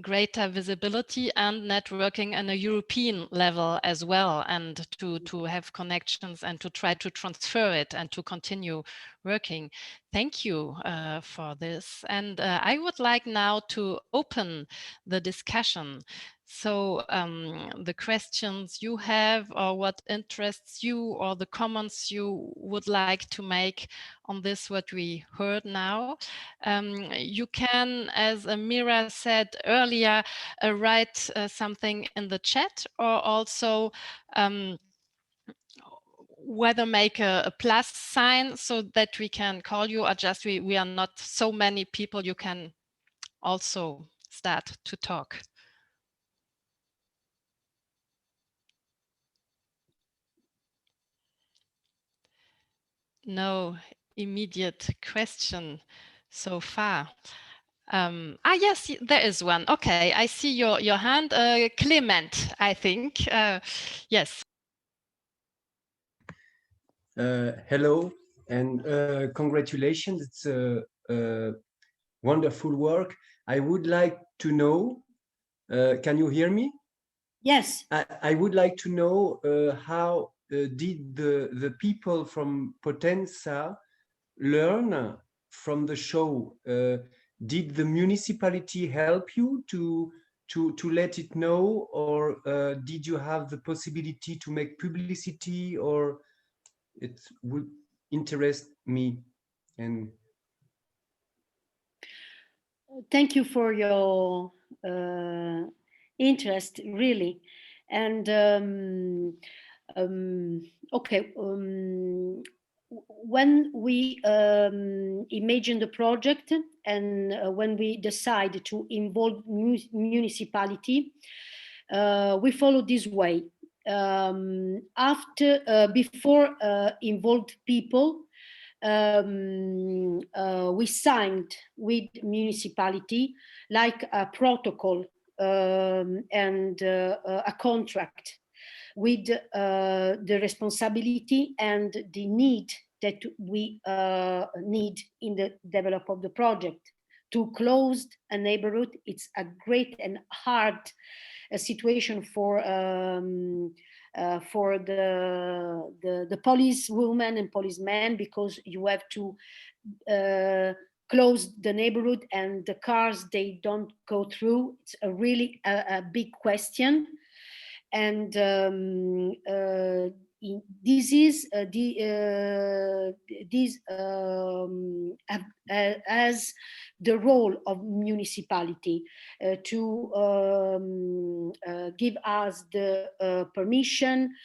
greater visibility, and networking on a European level as well, and to have connections and to try to transfer it and to continue working. Thank you for this. And I would like now to open the discussion. So the questions you have, or what interests you, or the comments you would like to make on this, what we heard now, you can, as Meera said earlier, write something in the chat, or also whether make a plus sign so that we can call you, or just we are not so many people, you can also start to talk. No immediate question so far. Yes, there is one. Okay, I see your hand. Clement, I think. Yes. Hello, and congratulations. It's a wonderful work. I would like to know, can you hear me? Yes. I would like to know how did the people from Potenza learn from the show? Did the municipality help you to let it know, or did you have the possibility to make publicity, or it would interest me? And thank you for your interest, really. And okay, when we imagine the project, and when we decide to involve municipality, we follow this way. Before involved people, we signed with municipality like a protocol and a contract with the responsibility and the need that we need in the development of the project. To close a neighborhood, it's a great and hard situation for the police women and policemen, because you have to close the neighborhood and the cars, they don't go through. It's a really a big question. And this is as the role of municipality to give us the permission,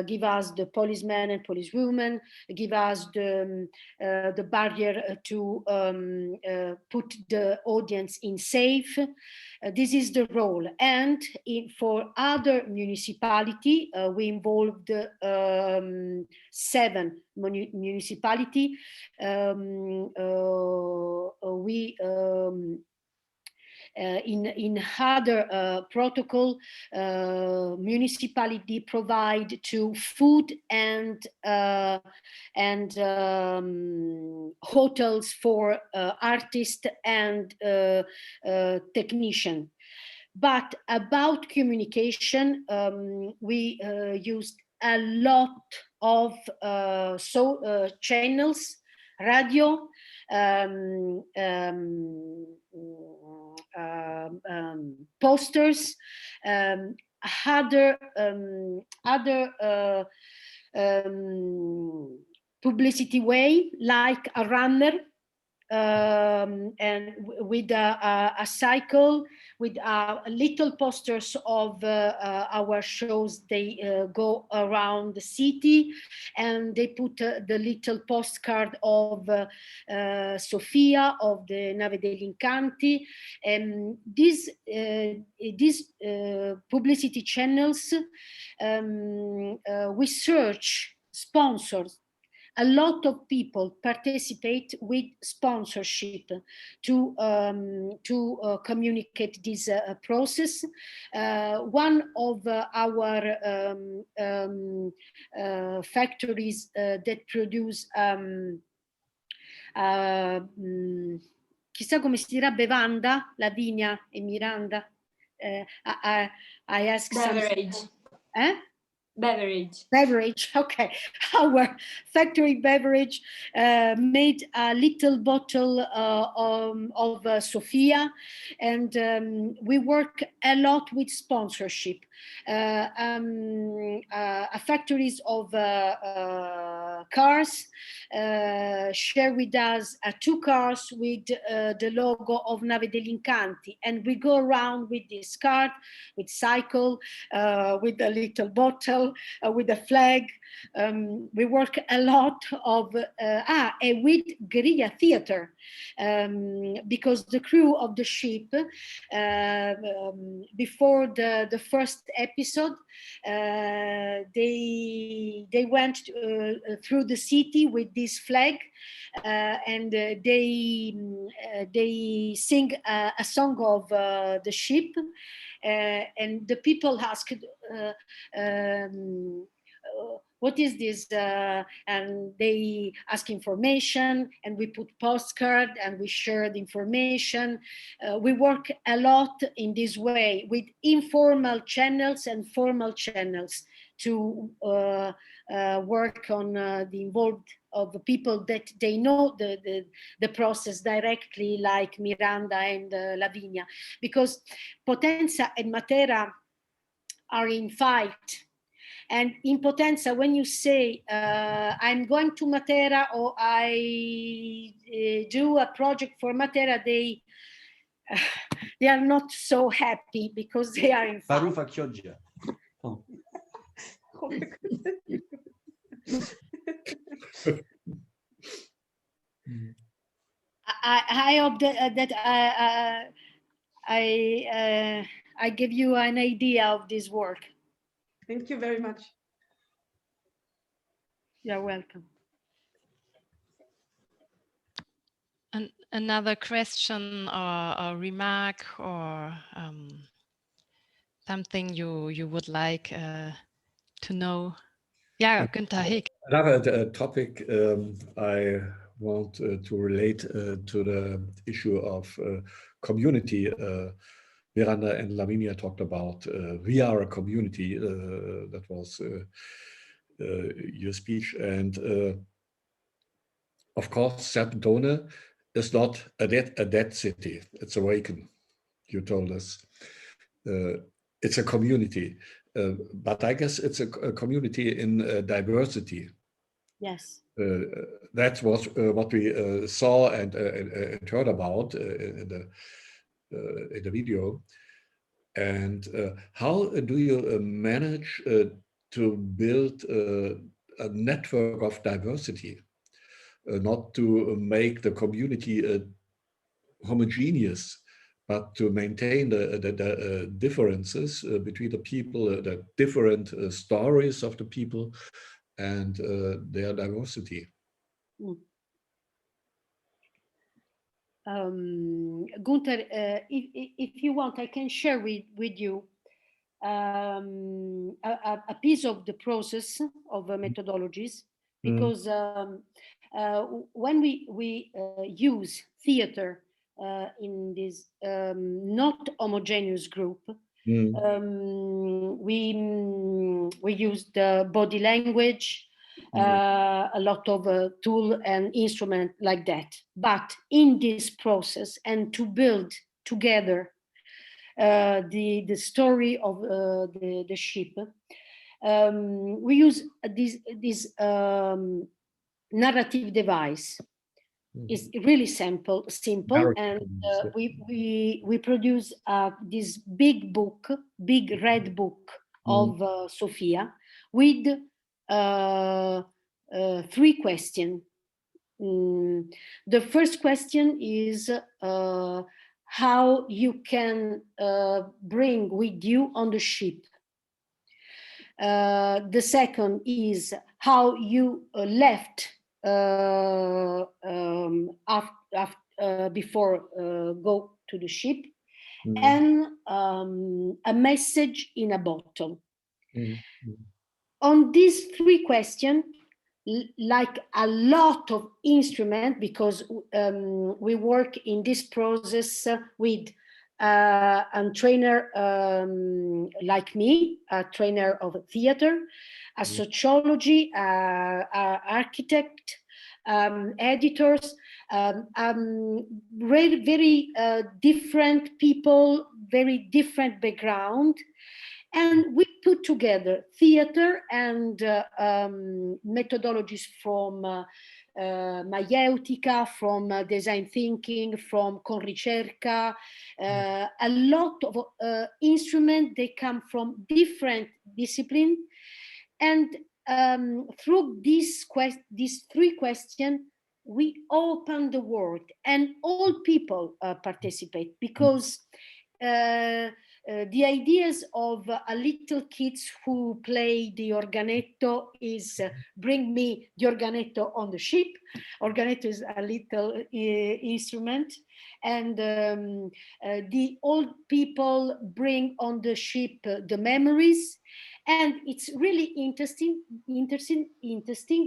give us the policemen and policewomen, give us the barrier to put the audience in safe. This is the role. And for other municipality, we involved 7 municipality. We in other protocol, municipality provide to food and hotels for artists and technician. But about communication, we used a lot of channels, radio, posters, other publicity way, like a runner, and with a cycle, with little posters of our shows. They go around the city, and they put the little postcard of Sofia, of the Nave degli Incanti, and these publicity channels we search sponsors. A lot of people participate with sponsorship to communicate this process. One of our factories that produce chissà come si dirà bevanda, Lavinia e Miranda. I ask Beverage. Beverage, okay. Our factory beverage made a little bottle of Sofia, and we work a lot with sponsorship. Factories of cars share with us 2 cars with the logo of Nave degli Incanti, and we go around with this card, with cycle, with a little bottle, with a flag. We work a lot of with guerrilla theater, because the crew of the ship, before the first episode, they went through the city with this flag, and they sing a song of the ship, and the people asked, what is this? And they ask information, and we put postcard and we share the information. We work a lot in this way with informal channels and formal channels to work on the involved of the people that they know the process directly, like Miranda and Lavinia, because Potenza and Matera are in fight. And in Potenza, when you say, I'm going to Matera, or I do a project for Matera, they are not so happy because they are in fight. Parufa Chioggia. Oh. I hope that I give you an idea of this work. Thank you very much. You're welcome. Another question or remark, or something you would like to know? Yeah, Günther, Heeg. Another topic I want to relate to the issue of community. Miranda and Lavinia talked about we are a community. That was your speech. And of course, Serpentone is not a dead city. It's awakened, you told us. It's a community. But I guess it's a community in diversity. Yes. That was what we saw and heard about in the video. And how do you manage to build a network of diversity, not to make the community homogeneous, but to maintain the differences between the people, the different stories of the people, and their diversity? Günther, if you want, I can share with you a piece of the process of methodologies, because when we use theater in this not homogeneous group, we use the body language, a lot of tool and instrument like that. But in this process, and to build together the story of the ship, we use this narrative device. It's really simple, and we produce this big red book of Sofia with 3 questions. The first question is how you can bring with you on the ship The second is how you left before go to the ship, and a message in a bottle. On these three questions, like a lot of instruments, because we work in this process with a trainer like me, a trainer of theater, a sociology, architect, editors, very different people, very different background. And we put together theater and methodologies from maieutica, from design thinking, from conricerca, a lot of instruments. They come from different disciplines. And through these three questions, we open the world and all people participate, because the ideas of a little kids who play the organetto is bring me the organetto on the ship. Organetto is a little instrument, and the old people bring on the ship the memories. And it's really interesting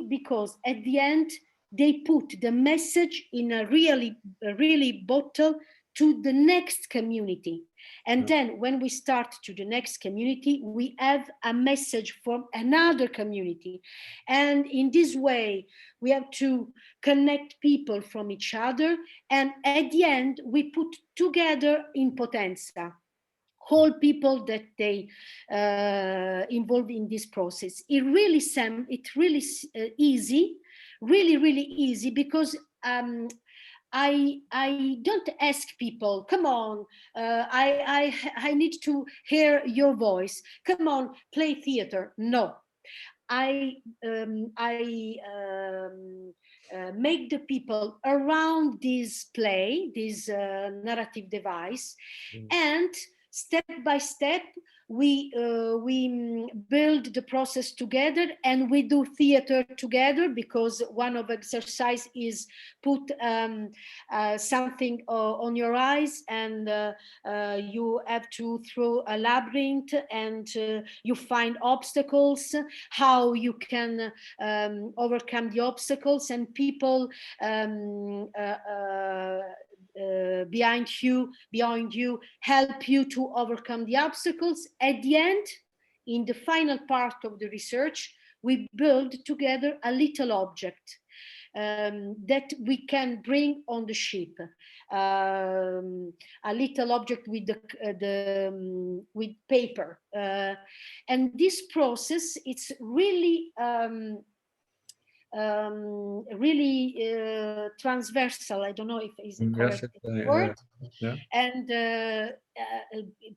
because at the end they put the message in a really bottle to the next community. And then when we start to the next community, we have a message from another community. And in this way, we have to connect people from each other. And at the end, we put together in Potenza whole people that they involved in this process. It really easy, really easy, because I don't ask people, come on, I need to hear your voice. Come on, play theater. No, I make the people around this play, this narrative device, and step by step, we build the process together, and we do theater together, because one of exercise is put something on your eyes, and you have to throw a labyrinth, and you find obstacles, how you can overcome the obstacles, and people behind you help you to overcome the obstacles. At the end, in the final part of the research, we build together a little object that we can bring on the ship, a little object with with paper, and this process, it's really transversal. I don't know if it's the correct word. And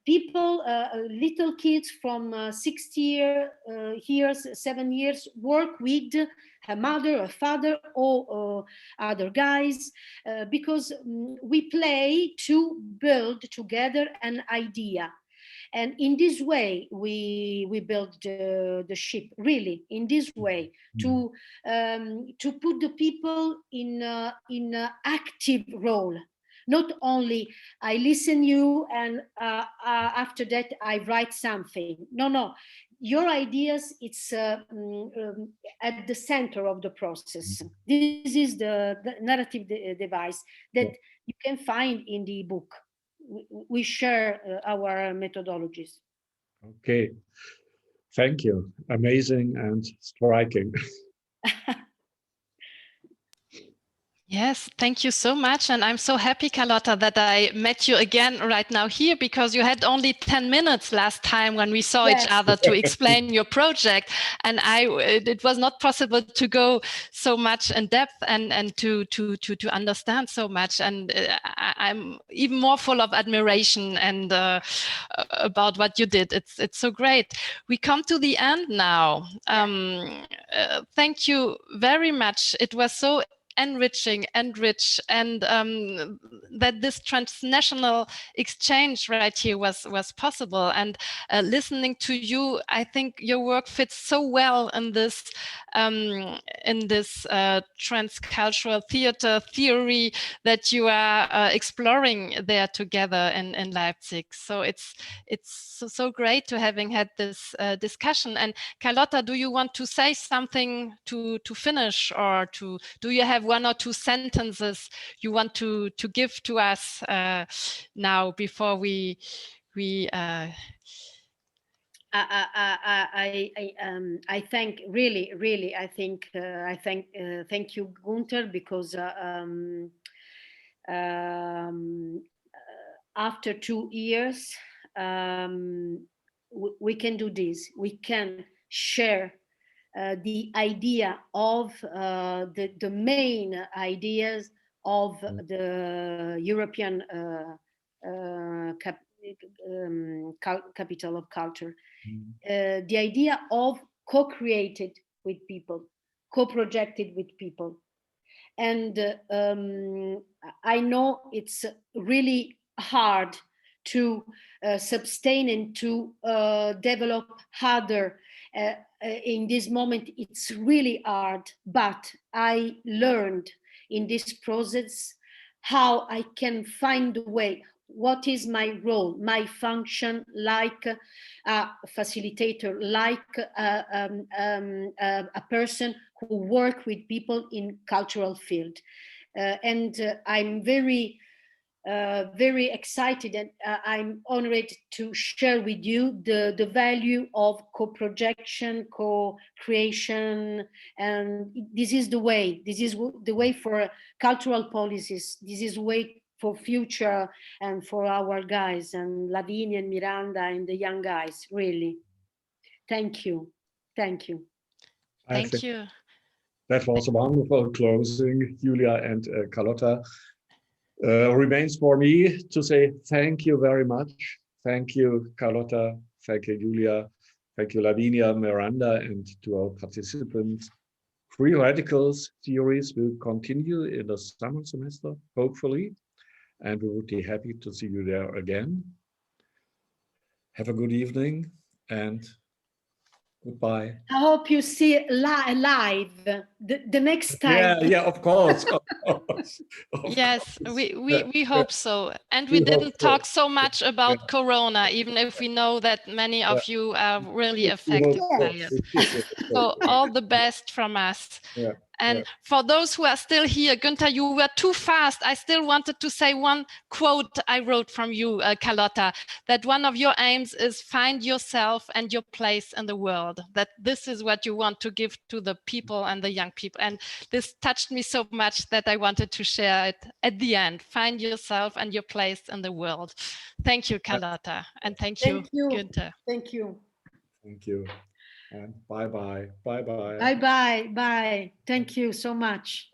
people, little kids from 6 years, 7 years, work with a mother, a father, or other guys, because we play to build together an idea. And in this way, we build the ship, really, in this way, to put the people in an active role. Not only I listen you and after that I write something. No. Your ideas, it's at the center of the process. This is the narrative device that you can find in the book. We share our methodologies. Okay, thank you. Amazing and striking. Yes, thank you so much. And I'm so happy, Carlotta, that I met you again right now here, because you had only 10 minutes last time when we saw each other to explain your project. And it was not possible to go so much in depth and to understand so much. And I'm even more full of admiration and about what you did. It's so great. We come to the end now. Thank you very much. It was so enriching and rich, and that this transnational exchange right here was possible. And listening to you, I think your work fits so well in this transcultural theater theory that you are exploring there together in Leipzig. So it's so great to having had this discussion. And Carlotta, do you want to say something to finish, or do you have one or two sentences you want to give to us now before we I thank thank you, Günther, because after 2 years we can do this. We can share the idea of the main ideas of the European capital of culture. The idea of co-created with people, co-projected with people. And I know it's really hard to sustain and to develop harder. In this moment, it's really hard, but I learned in this process how I can find a way. What is my role, my function, like a facilitator, like a person who works with people in cultural field. And I'm very excited, and I'm honored to share with you the value of co-projection, co-creation, and this is the way. This is the way for cultural policies. This is the way for future and for our guys, and Lavinia and Miranda and the young guys. Really, thank you. Thank you. That was a wonderful closing, Julia and Carlotta. Remains for me to say thank you very much. Thank you, Carlotta. Thank you, Julia. Thank you, Lavinia, Miranda, and to our participants. Free Radicals series will continue in the summer semester, hopefully, and we would be happy to see you there again. Have a good evening and goodbye. I hope you see it live the next time. Yeah, of course. Yes, we hope so. And we didn't talk so much about Corona, even if we know that many of you are really affected by it. So all the best from us. Yeah. And for those who are still here, Günther, you were too fast. I still wanted to say one quote I wrote from you, Carlotta, that one of your aims is find yourself and your place in the world, that this is what you want to give to the people and the young people. And this touched me so much that I wanted to share it at the end. Find yourself and your place in the world. Thank you, Carlotta. And thank you, Günther. Thank you. Thank you. And bye-bye. Bye-bye. Bye-bye. Bye. Thank you so much.